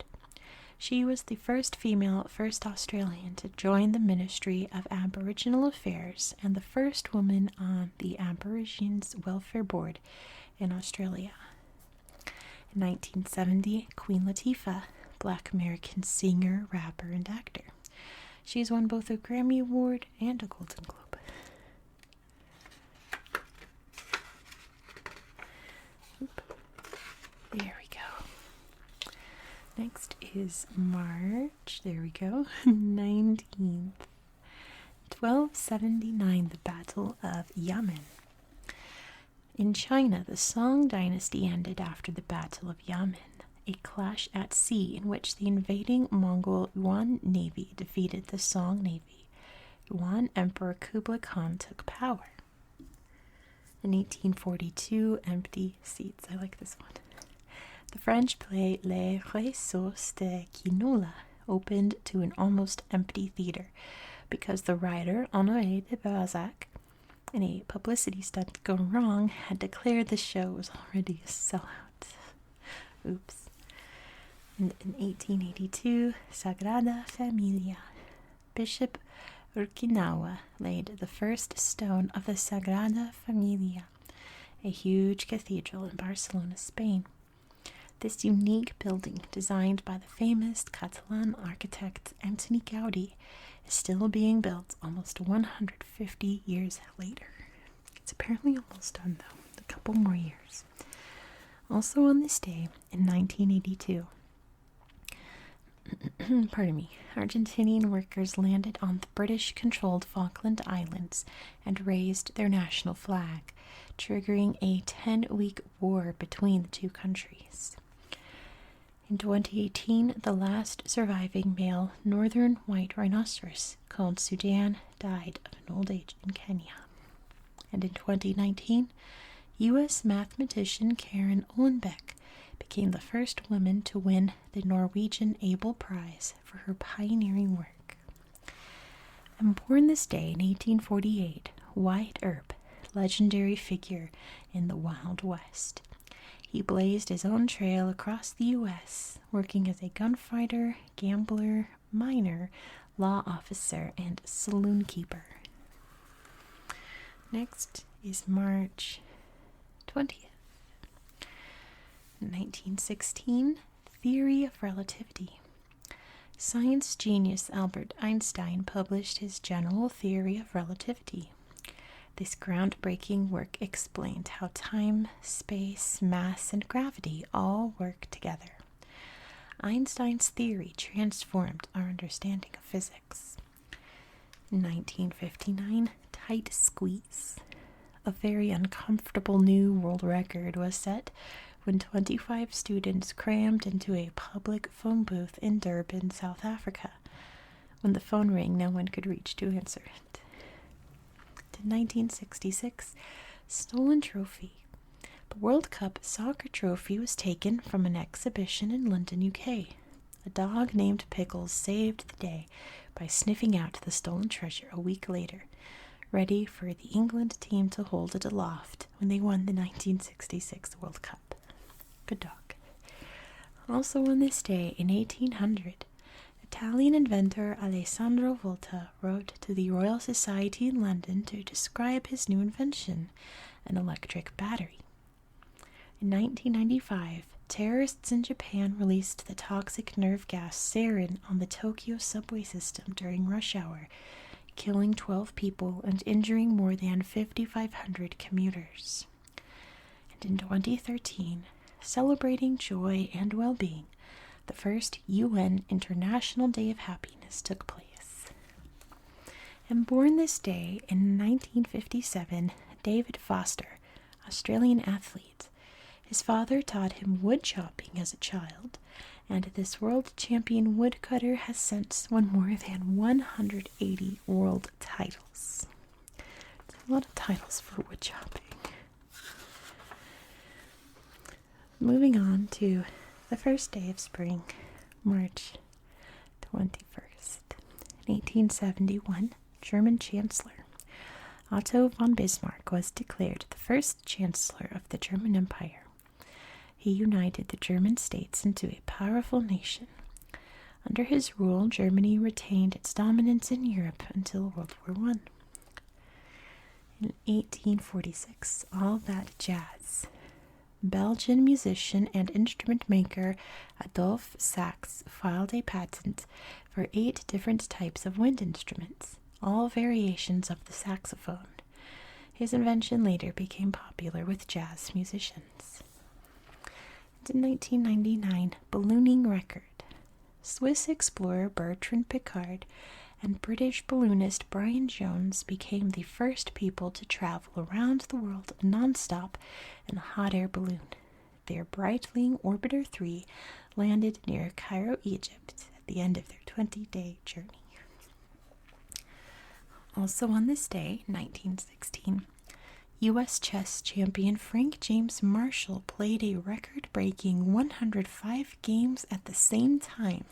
She was the first female First Australian to join the Ministry of Aboriginal Affairs and the first woman on the Aborigines Welfare Board in Australia. In 1970, Queen Latifah, Black American singer, rapper, and actor. She's won both a Grammy Award and a Golden Globe. There we go. Next is March, there we go, 19th. 1279, the Battle of Yamen. In China, the Song dynasty ended after the Battle of Yamen, a clash at sea in which the invading Mongol Yuan navy defeated the Song navy. Yuan Emperor Kublai Khan took power. In 1842, empty seats. I like this one. The French play Les Ressources de Quinola opened to an almost empty theater because the writer Honoré de Balzac, in a publicity stunt gone wrong, had declared the show was already a sellout. Oops. And in 1882, Sagrada Familia. Bishop Urquinawa laid the first stone of the Sagrada Familia, a huge cathedral in Barcelona, Spain. This unique building, designed by the famous Catalan architect Antoni Gaudí, is still being built almost 150 years later. It's apparently almost done, though. A couple more years. Also on this day, in 1982, Argentinian workers landed on the British-controlled Falkland Islands and raised their national flag, triggering a 10-week war between the two countries. In 2018, the last surviving male northern white rhinoceros, called Sudan, died of an old age in Kenya. And in 2019, U.S. mathematician Karen Uhlenbeck became the first woman to win the Norwegian Abel Prize for her pioneering work. And born this day in 1848, Wyatt Earp, legendary figure in the Wild West. He blazed his own trail across the U.S., working as a gunfighter, gambler, miner, law officer, and saloon keeper. Next is March 20th. 1916, Theory of Relativity. Science genius Albert Einstein published his General Theory of Relativity. This groundbreaking work explained how time, space, mass, and gravity all work together. Einstein's theory transformed our understanding of physics. In 1959, Tight Squeeze. A very uncomfortable new world record was set when 25 students crammed into a public phone booth in Durban, South Africa. When the phone rang, no one could reach to answer it. In 1966, stolen trophy. The World Cup soccer trophy was taken from an exhibition in London, UK. A dog named Pickles saved the day by sniffing out the stolen treasure a week later, ready for the England team to hold it aloft when they won the 1966 World Cup. Good dog. Also on this day in 1800, Italian inventor Alessandro Volta wrote to the Royal Society in London to describe his new invention, an electric battery. In 1995, terrorists in Japan released the toxic nerve gas sarin on the Tokyo subway system during rush hour, killing 12 people and injuring more than 5,500 commuters. And in 2013, celebrating joy and well-being, the first UN International Day of Happiness took place. And born this day in 1957, David Foster, Australian athlete. His father taught him wood chopping as a child, and this world champion woodcutter has since won more than 180 world titles. It's a lot of titles for wood chopping. Moving on to the first day of spring, March 21st. In 1871, German Chancellor Otto von Bismarck was declared the first Chancellor of the German Empire. He united the German states into a powerful nation. Under his rule, Germany retained its dominance in Europe until World War I. In 1846, All That Jazz. Belgian musician and instrument maker Adolphe Sax filed a patent for 8 different types of wind instruments, all variations of the saxophone. His invention later became popular with jazz musicians. In 1999, ballooning record. Swiss explorer Bertrand Piccard and British balloonist Brian Jones became the first people to travel around the world non-stop in a hot air balloon. Their Breitling Orbiter 3 landed near Cairo, Egypt at the end of their 20-day journey. Also on this day, 1916, U.S. chess champion Frank James Marshall played a record-breaking 105 games at the same time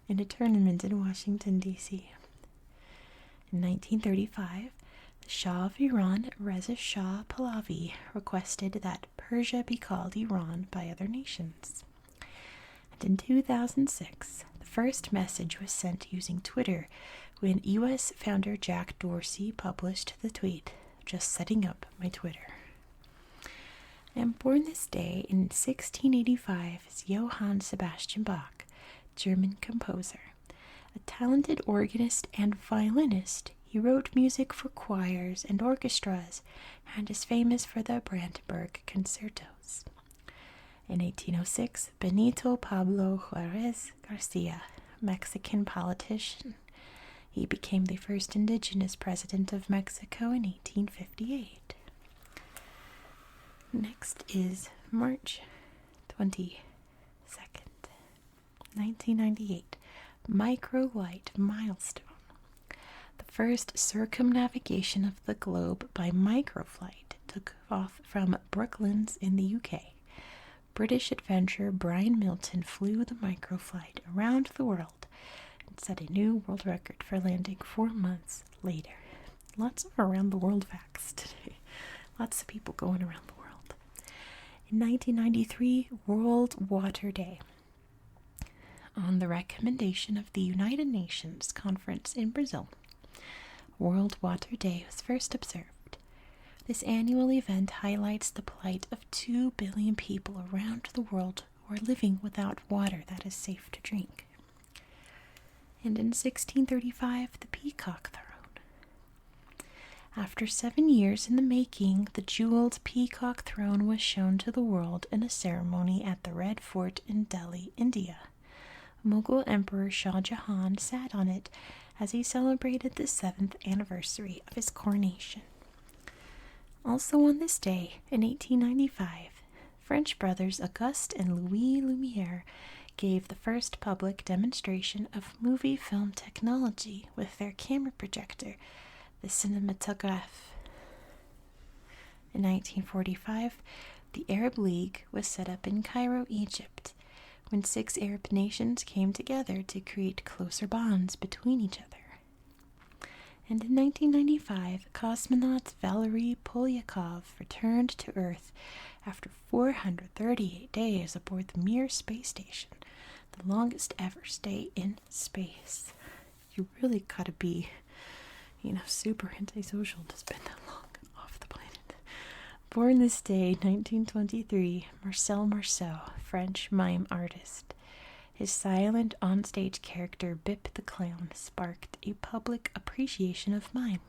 in a tournament in Washington, D.C. In 1935, the Shah of Iran, Reza Shah Pahlavi, requested that Persia be called Iran by other nations. And in 2006, the first message was sent using Twitter when U.S. founder Jack Dorsey published the tweet, "Just setting up my Twitter." And born this day in 1685 is Johann Sebastian Bach, German composer. A talented organist and violinist, he wrote music for choirs and orchestras and is famous for the Brandenburg concertos. In 1806, Benito Pablo Juarez Garcia, Mexican politician. He became the first indigenous president of Mexico in 1858. Next is March 22nd, 1998, Microlight Milestone. The first circumnavigation of the globe by microflight took off from Brooklands in the UK. British adventurer Brian Milton flew the microflight around the world and set a new world record for landing 4 months later. Lots of around the world facts today. Lots of people going around the world. In 1993, World Water Day. On the recommendation of the United Nations Conference in Brazil, World Water Day was first observed. This annual event highlights the plight of 2 billion people around the world who are living without water that is safe to drink. And in 1635, the Peacock Throne. After 7 years in the making, the jeweled Peacock Throne was shown to the world in a ceremony at the Red Fort in Delhi, India. Mughal Emperor Shah Jahan sat on it as he celebrated the 7th anniversary of his coronation. Also on this day, in 1895, French brothers Auguste and Louis Lumiere gave the first public demonstration of movie film technology with their camera projector, the cinematographe. In 1945, the Arab League was set up in Cairo, Egypt, when 6 Arab nations came together to create closer bonds between each other. And in 1995, cosmonaut Valery Polyakov returned to Earth after 438 days aboard the Mir space station, the longest ever stay in space. You really gotta be, super antisocial to spend that long off the planet. Born this day, 1923, Marcel Marceau, French mime artist. His silent onstage character Bip the Clown sparked a public appreciation of mime.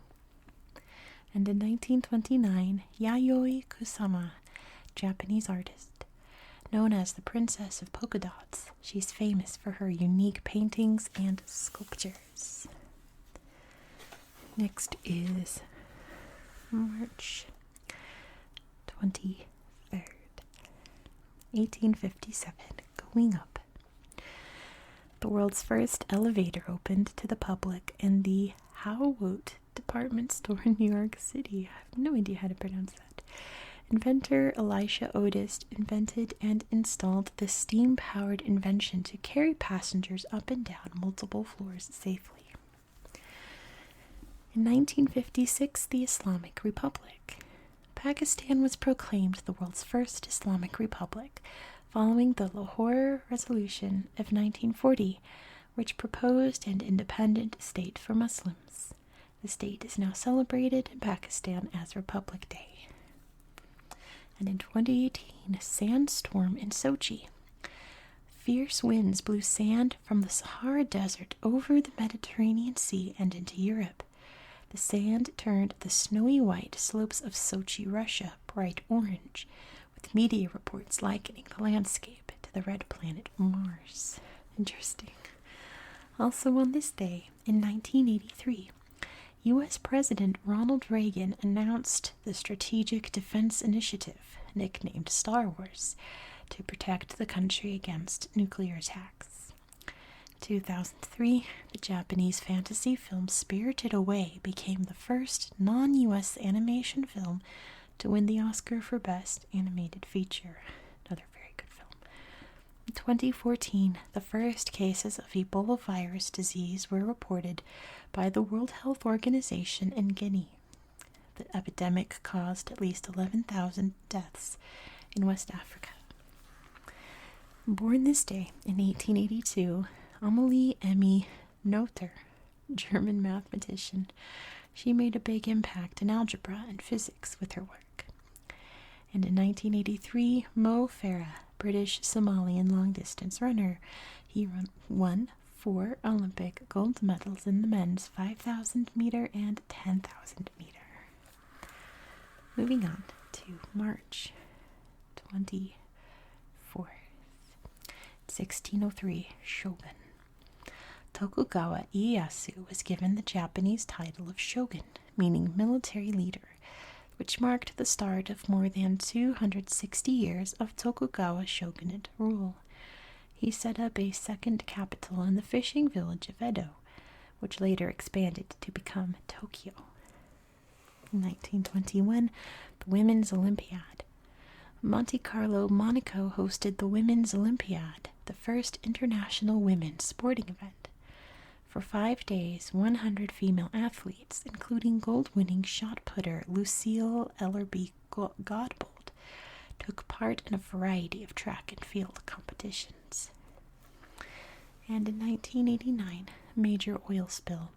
And in 1929, Yayoi Kusama, Japanese artist. Known as the Princess of Polka Dots, she's famous for her unique paintings and sculptures. Next is March 23rd, 1857, going up. The world's first elevator opened to the public in the Howwoot department store in New York City. I have no idea how to pronounce that. Inventor Elisha Otis invented and installed this steam-powered invention to carry passengers up and down multiple floors safely. In 1956, the Islamic Republic. Pakistan was proclaimed the world's first Islamic republic, following the Lahore Resolution of 1940, which proposed an independent state for Muslims. The state is now celebrated in Pakistan as Republic Day. And in 2018, a sandstorm in Sochi. Fierce winds blew sand from the Sahara Desert over the Mediterranean Sea and into Europe. The sand turned the snowy white slopes of Sochi, Russia, bright orange, with media reports likening the landscape to the red planet Mars. Interesting. Also on this day, in 1983, U.S. President Ronald Reagan announced the Strategic Defense Initiative, nicknamed Star Wars, to protect the country against nuclear attacks. 2003, the Japanese fantasy film Spirited Away became the first non-U.S. animation film to win the Oscar for Best Animated Feature. Another very good film. In 2014, the first cases of Ebola virus disease were reported by the World Health Organization in Guinea. The epidemic caused at least 11,000 deaths in West Africa. Born this day in 1882, Amelie Emmy Noether, German mathematician. She made a big impact in algebra and physics with her work. And in 1983, Mo Farah, British Somalian long-distance runner. He won 4 Olympic gold medals in the men's 5,000 meter and 10,000 meter. Moving on to March 24th, 1603, Shogun. Tokugawa Ieyasu was given the Japanese title of shogun, meaning military leader, which marked the start of more than 260 years of Tokugawa shogunate rule. He set up a second capital in the fishing village of Edo, which later expanded to become Tokyo. In 1921, the Women's Olympiad. Monte Carlo, Monaco hosted the Women's Olympiad, the first international women's sporting event. For 5 days, 100 female athletes, including gold-winning shot putter Lucille Ellerby Godbold, took part in a variety of track and field competitions. And in 1989, major oil spill.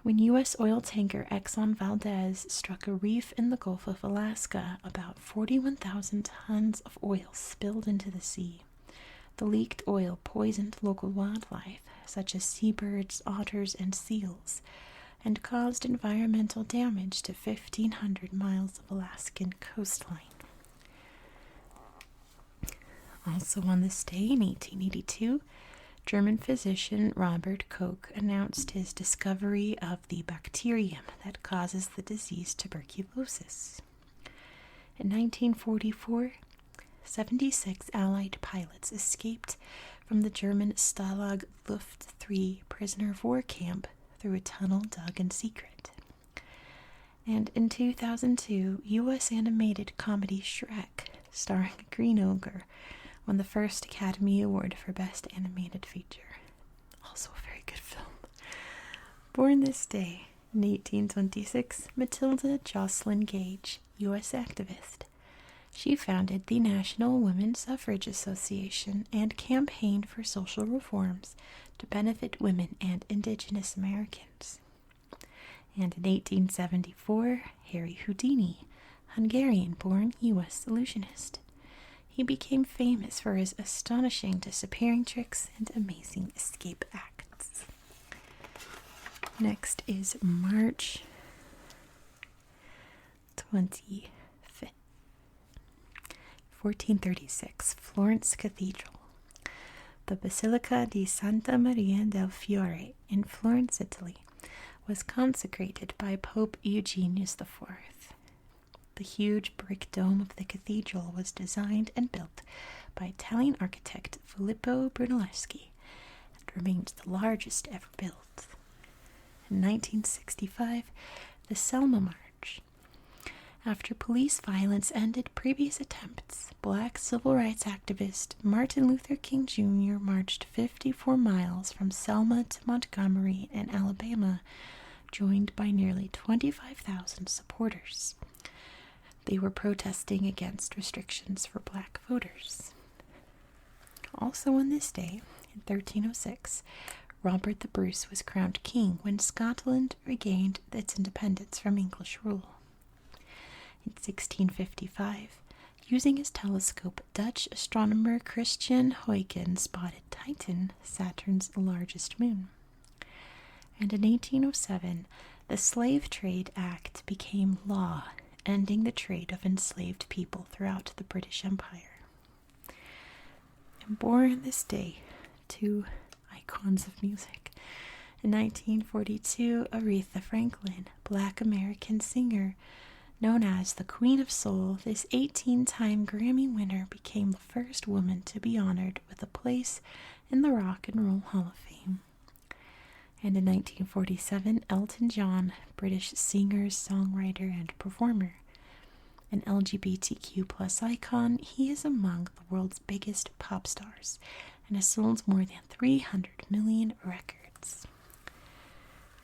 When U.S. oil tanker Exxon Valdez struck a reef in the Gulf of Alaska, about 41,000 tons of oil spilled into the sea. The leaked oil poisoned local wildlife, such as seabirds, otters, and seals, and caused environmental damage to 1,500 miles of Alaskan coastline. Also on this day in 1882, German physician Robert Koch announced his discovery of the bacterium that causes the disease tuberculosis. In 1944, 76 Allied pilots escaped from the German Stalag Luft 3 prisoner of war camp through a tunnel dug in secret. And in 2002, U.S. animated comedy Shrek, starring a green ogre, won the first Academy Award for Best Animated Feature. Also a very good film. Born this day, in 1826, Matilda Jocelyn Gage, U.S. activist. She founded the National Women's Suffrage Association and campaigned for social reforms to benefit women and Indigenous Americans. And in 1874, Harry Houdini, Hungarian-born U.S. illusionist. He became famous for his astonishing disappearing tricks and amazing escape acts. Next is March 25th. 1436, Florence Cathedral. The Basilica di Santa Maria del Fiore in Florence, Italy, was consecrated by Pope Eugenius IV. The huge brick dome of the cathedral was designed and built by Italian architect Filippo Brunelleschi and remains the largest ever built. In 1965, the Selma March. After police violence ended previous attempts, Black civil rights activist Martin Luther King Jr. marched 54 miles from Selma to Montgomery in Alabama, joined by nearly 25,000 supporters. They were protesting against restrictions for Black voters. Also on this day, in 1306, Robert the Bruce was crowned king when Scotland regained its independence from English rule. In 1655, using his telescope, Dutch astronomer Christian Huygens spotted Titan, Saturn's largest moon. And in 1807, the Slave Trade Act became law, ending the trade of enslaved people throughout the British Empire. And born this day, two icons of music. In 1942, Aretha Franklin, Black American singer, known as the Queen of Soul, this 18-time Grammy winner became the first woman to be honored with a place in the Rock and Roll Hall of Fame. And in 1947, Elton John, British singer, songwriter, and performer. An LGBTQ plus icon, he is among the world's biggest pop stars and has sold more than 300 million records.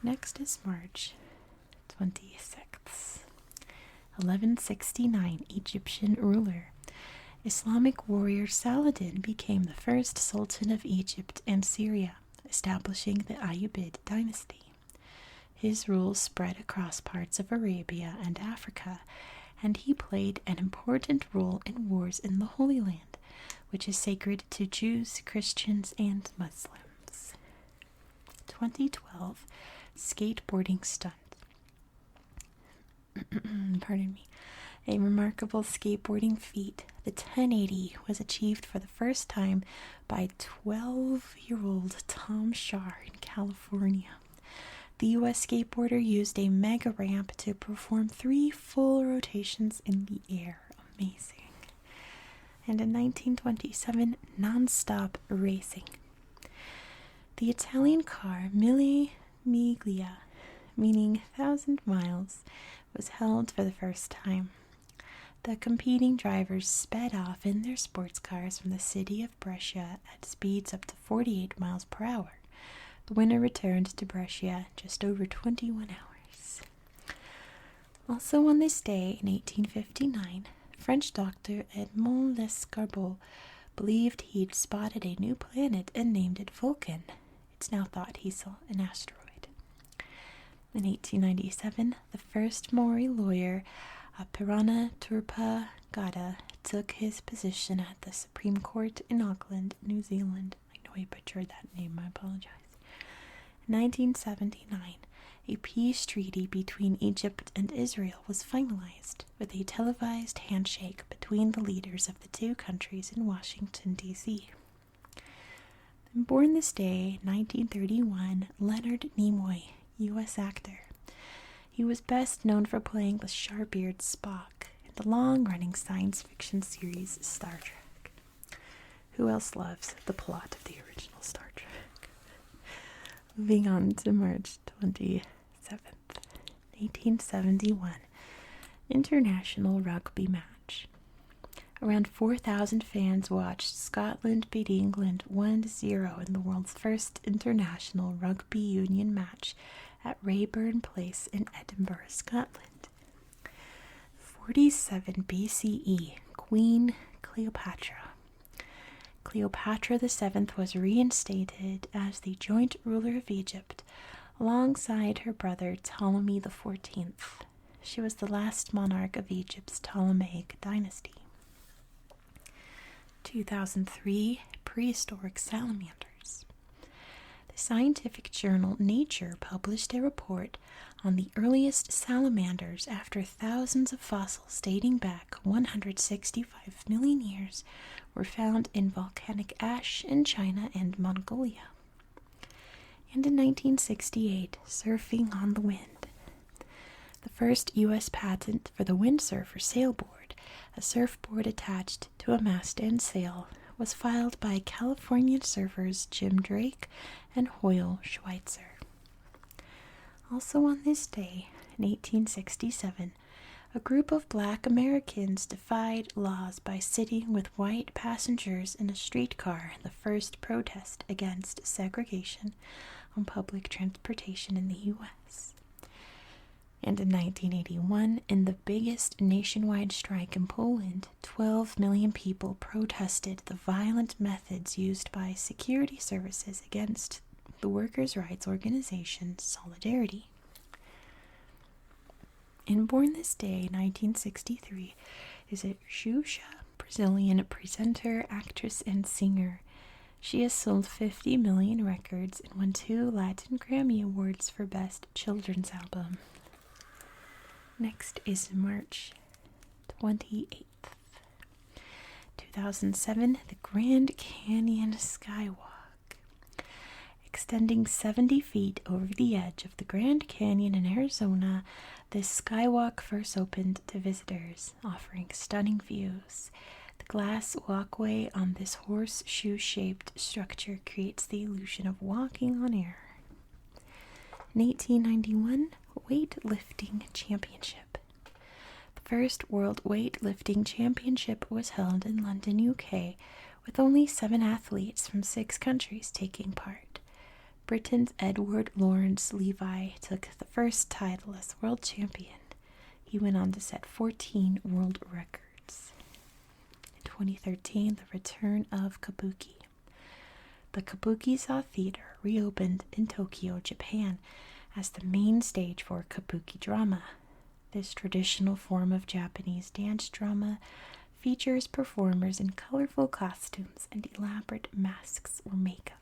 Next is March 26th. 1169, Egyptian ruler. Islamic warrior Saladin became the first Sultan of Egypt and Syria, establishing the Ayyubid dynasty. His rule spread across parts of Arabia and Africa, and he played an important role in wars in the Holy Land, which is sacred to Jews, Christians, and Muslims. 2012, skateboarding stunt. Pardon me. A remarkable skateboarding feat, the 1080, was achieved for the first time by 12-year-old Tom Shar in California. The U.S. skateboarder used a mega ramp to perform 3 full rotations in the air. Amazing. And in 1927, non-stop racing. The Italian car Mille Miglia, meaning 1,000 miles, was held for the first time. The competing drivers sped off in their sports cars from the city of Brescia at speeds up to 48 miles per hour. The winner returned to Brescia just over 21 hours. Also on this day, in 1859, French doctor Edmond Lescarbault believed he'd spotted a new planet and named it Vulcan. It's now thought he saw an asteroid. In 1897, the first Maori lawyer, Apirana Turpa Gada, took his position at the Supreme Court in Auckland, New Zealand. I know I butchered that name, I apologize. In 1979, a peace treaty between Egypt and Israel was finalized, with a televised handshake between the leaders of the two countries in Washington, D.C. Born this day, 1931, Leonard Nimoy, U.S. actor. He was best known for playing the sharp-eared Spock in the long-running science fiction series Star Trek. Who else loves the plot of the original Star Trek? Moving on to March 27th, 1871. International rugby match. Around 4,000 fans watched Scotland beat England 1-0 in the world's first international rugby union match at Rayburn Place in Edinburgh, Scotland. 47 BCE, Queen Cleopatra. Cleopatra VII was reinstated as the joint ruler of Egypt alongside her brother Ptolemy XIV. She was the last monarch of Egypt's Ptolemaic dynasty. 2003, prehistoric salamanders. The scientific journal Nature published a report on the earliest salamanders after thousands of fossils dating back 165 million years were found in volcanic ash in China and Mongolia. And in 1968, surfing on the wind. The first U.S. patent for the windsurfer sailboard, a surfboard attached to a mast and sail, was filed by California surfers Jim Drake and Hoyle Schweitzer. Also on this day, in 1867, a group of Black Americans defied laws by sitting with white passengers in a streetcar in the first protest against segregation on public transportation in the U.S. And in 1981, in the biggest nationwide strike in Poland, 12 million people protested the violent methods used by security services against the workers' rights organization Solidarity. And born this day, 1963, is Xuxa, Brazilian presenter, actress, and singer. She has sold 50 million records and won 2 Latin Grammy Awards for Best Children's Album. Next is March 28th, 2007, the Grand Canyon Skywalk. Extending 70 feet over the edge of the Grand Canyon in Arizona, this skywalk first opened to visitors, offering stunning views. The glass walkway on this horseshoe-shaped structure creates the illusion of walking on air. In 1891, Weightlifting Championship. The first World Weightlifting Championship was held in London, UK, with only 7 athletes from 6 countries taking part. Britain's Edward Lawrence Levi took the first title as world champion. He went on to set 14 world records. In 2013, the return of Kabuki. The Kabukiza Theater reopened in Tokyo, Japan, as the main stage for Kabuki drama. This traditional form of Japanese dance drama features performers in colorful costumes and elaborate masks or makeup.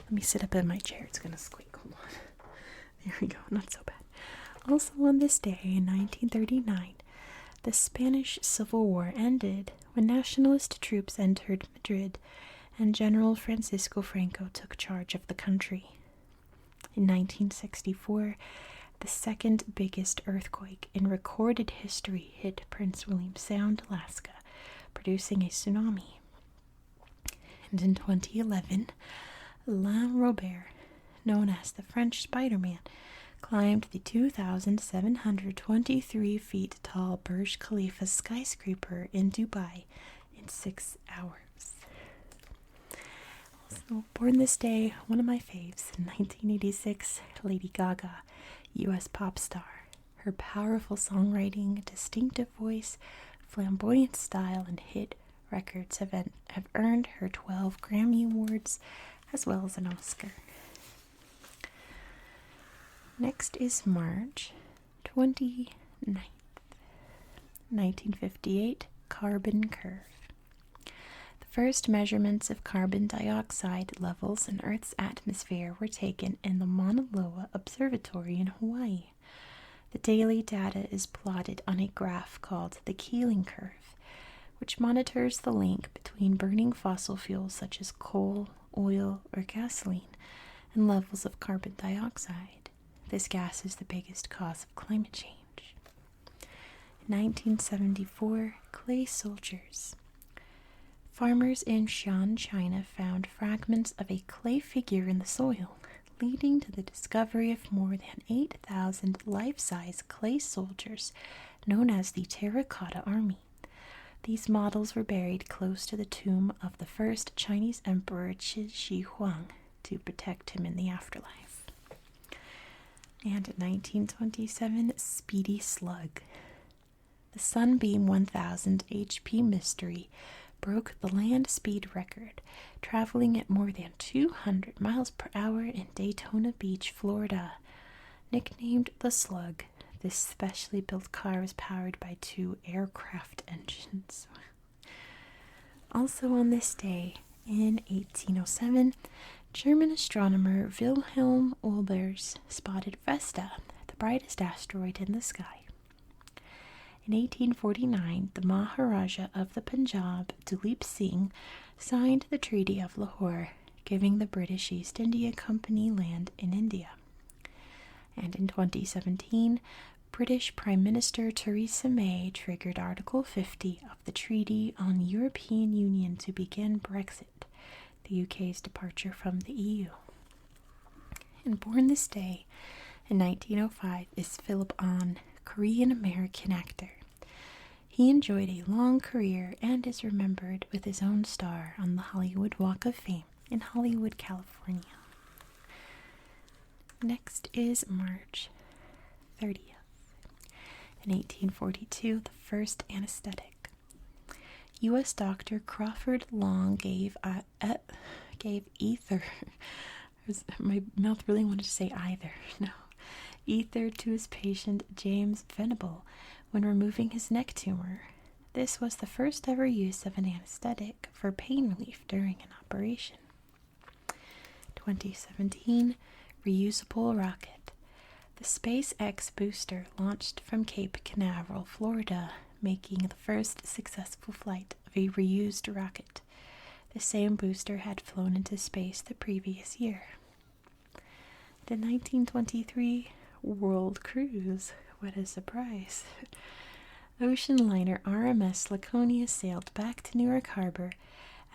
Let me sit up in my chair. It's going to squeak. Hold on. There we go. Not so bad. Also on this day in 1939, the Spanish Civil War ended when nationalist troops entered Madrid and General Francisco Franco took charge of the country. In 1964, the second biggest earthquake in recorded history hit Prince William Sound, Alaska, producing a tsunami. And in 2011, Alain Robert, known as the French Spider-Man, climbed the 2,723 feet tall Burj Khalifa skyscraper in Dubai in 6 hours. Also born this day, one of my faves, in 1986, Lady Gaga, U.S. pop star. Her powerful songwriting, distinctive voice, flamboyant style, and hit records have earned her 12 Grammy Awards, as well as an Oscar. Next is March 29th, 1958, Carbon Curve. The first measurements of carbon dioxide levels in Earth's atmosphere were taken in the Mauna Loa Observatory in Hawaii. The daily data is plotted on a graph called the Keeling Curve, which monitors the link between burning fossil fuels such as coal, oil, or gasoline, and levels of carbon dioxide. This gas is the biggest cause of climate change. 1974, clay soldiers. Farmers in Shan, China found fragments of a clay figure in the soil, leading to the discovery of more than 8,000 life-size clay soldiers known as the Terracotta Army. These models were buried close to the tomb of the first Chinese Emperor Qin Shi Huang to protect him in the afterlife. And in 1927, Speedy Slug. The Sunbeam 1000 HP Mystery broke the land speed record, traveling at more than 200 miles per hour in Daytona Beach, Florida. Nicknamed the Slug, this specially built car was powered by 2 aircraft engines. Also on this day, in 1807, German astronomer Wilhelm Olbers spotted Vesta, the brightest asteroid in the sky. In 1849, the Maharaja of the Punjab, Duleep Singh, signed the Treaty of Lahore, giving the British East India Company land in India. And in 2017, British Prime Minister Theresa May triggered Article 50 of the Treaty on European Union to begin Brexit, the UK's departure from the EU. And born this day, in 1905, is Philip Ahn, Korean-American actor. He enjoyed a long career and is remembered with his own star on the Hollywood Walk of Fame in Hollywood, California. Next is March 30th. In 1842, the first anesthetic. U.S. doctor Crawford Long gave ether. My mouth really wanted to say either. No. Ether to his patient James Venable when removing his neck tumor. This was the first ever use of an anesthetic for pain relief during an operation. 2017, reusable rocket. The SpaceX booster launched from Cape Canaveral, Florida, making the first successful flight of a reused rocket. The same booster had flown into space the previous year. The 1923 World Cruise. What a surprise. Ocean liner RMS Laconia sailed back to Newark Harbor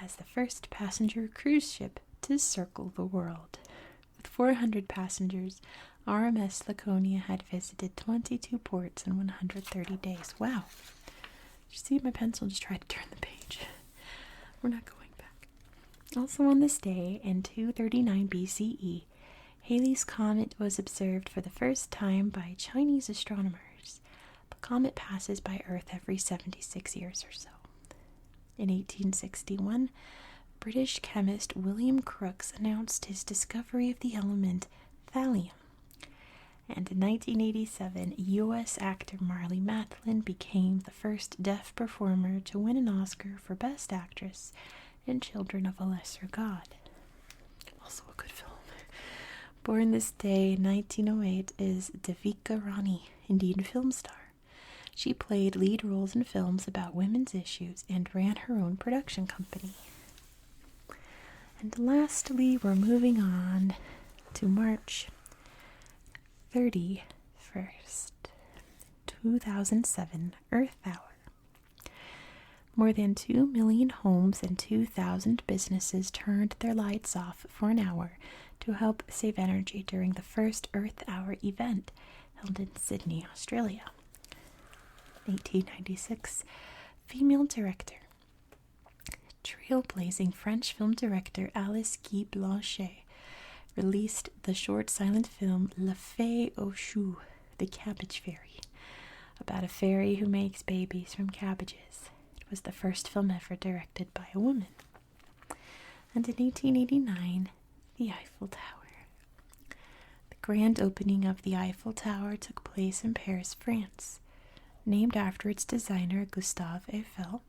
as the first passenger cruise ship to circle the world. With 400 passengers, RMS Laconia had visited 22 ports in 130 days. Wow. Did you see my pencil just tried to turn the page? We're not going back. Also on this day, in 239 BCE, Halley's Comet was observed for the first time by Chinese astronomers. The comet passes by Earth every 76 years or so. In 1861, British chemist William Crookes announced his discovery of the element thallium. And in 1987, U.S. actor Marlee Matlin became the first deaf performer to win an Oscar for Best Actress in Children of a Lesser God. Also a good film. Born this day, 1908, is Devika Rani, Indian film star. She played lead roles in films about women's issues and ran her own production company. And lastly, we're moving on to March 31st, 2007, Earth Hour. More than 2 million homes and 2,000 businesses turned their lights off for an hour to help save energy during the first Earth Hour event held in Sydney, Australia. 1896, female director. Trailblazing French film director Alice Guy Blanchet released the short silent film La Fée aux Choux, The Cabbage Fairy, about a fairy who makes babies from cabbages. It was the first film ever directed by a woman. And in 1889, the Eiffel Tower. The grand opening of the Eiffel Tower took place in Paris, France. Named after its designer Gustave Eiffel,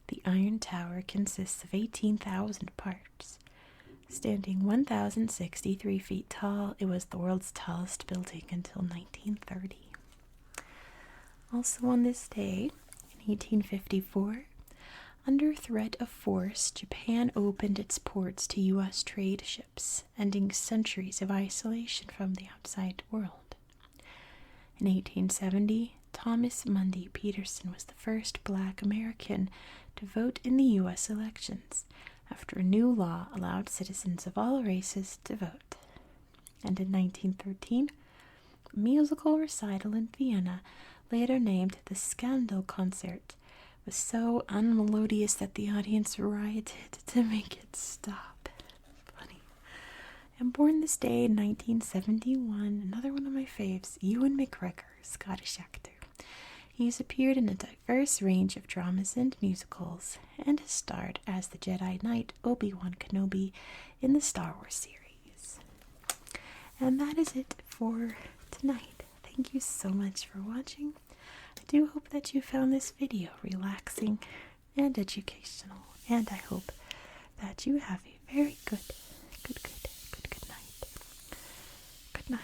the Iron Tower consists of 18,000 parts. Standing 1,063 feet tall, it was the world's tallest building until 1930. Also on this day, in 1854, under threat of force, Japan opened its ports to U.S. trade ships, ending centuries of isolation from the outside world. In 1870, Thomas Mundy Peterson was the first black American to vote in the U.S. elections after a new law allowed citizens of all races to vote. And in 1913, a musical recital in Vienna, later named the Scandal Concert, was so unmelodious that the audience rioted to make it stop. Funny. And born this day in 1971, another one of my faves, Ewan McGregor, Scottish actor. He's appeared in a diverse range of dramas and musicals, and has starred as the Jedi Knight Obi-Wan Kenobi in the Star Wars series. And that is it for tonight. Thank you so much for watching. I do hope that you found this video relaxing and educational, and I hope that you have a very good night. Good night.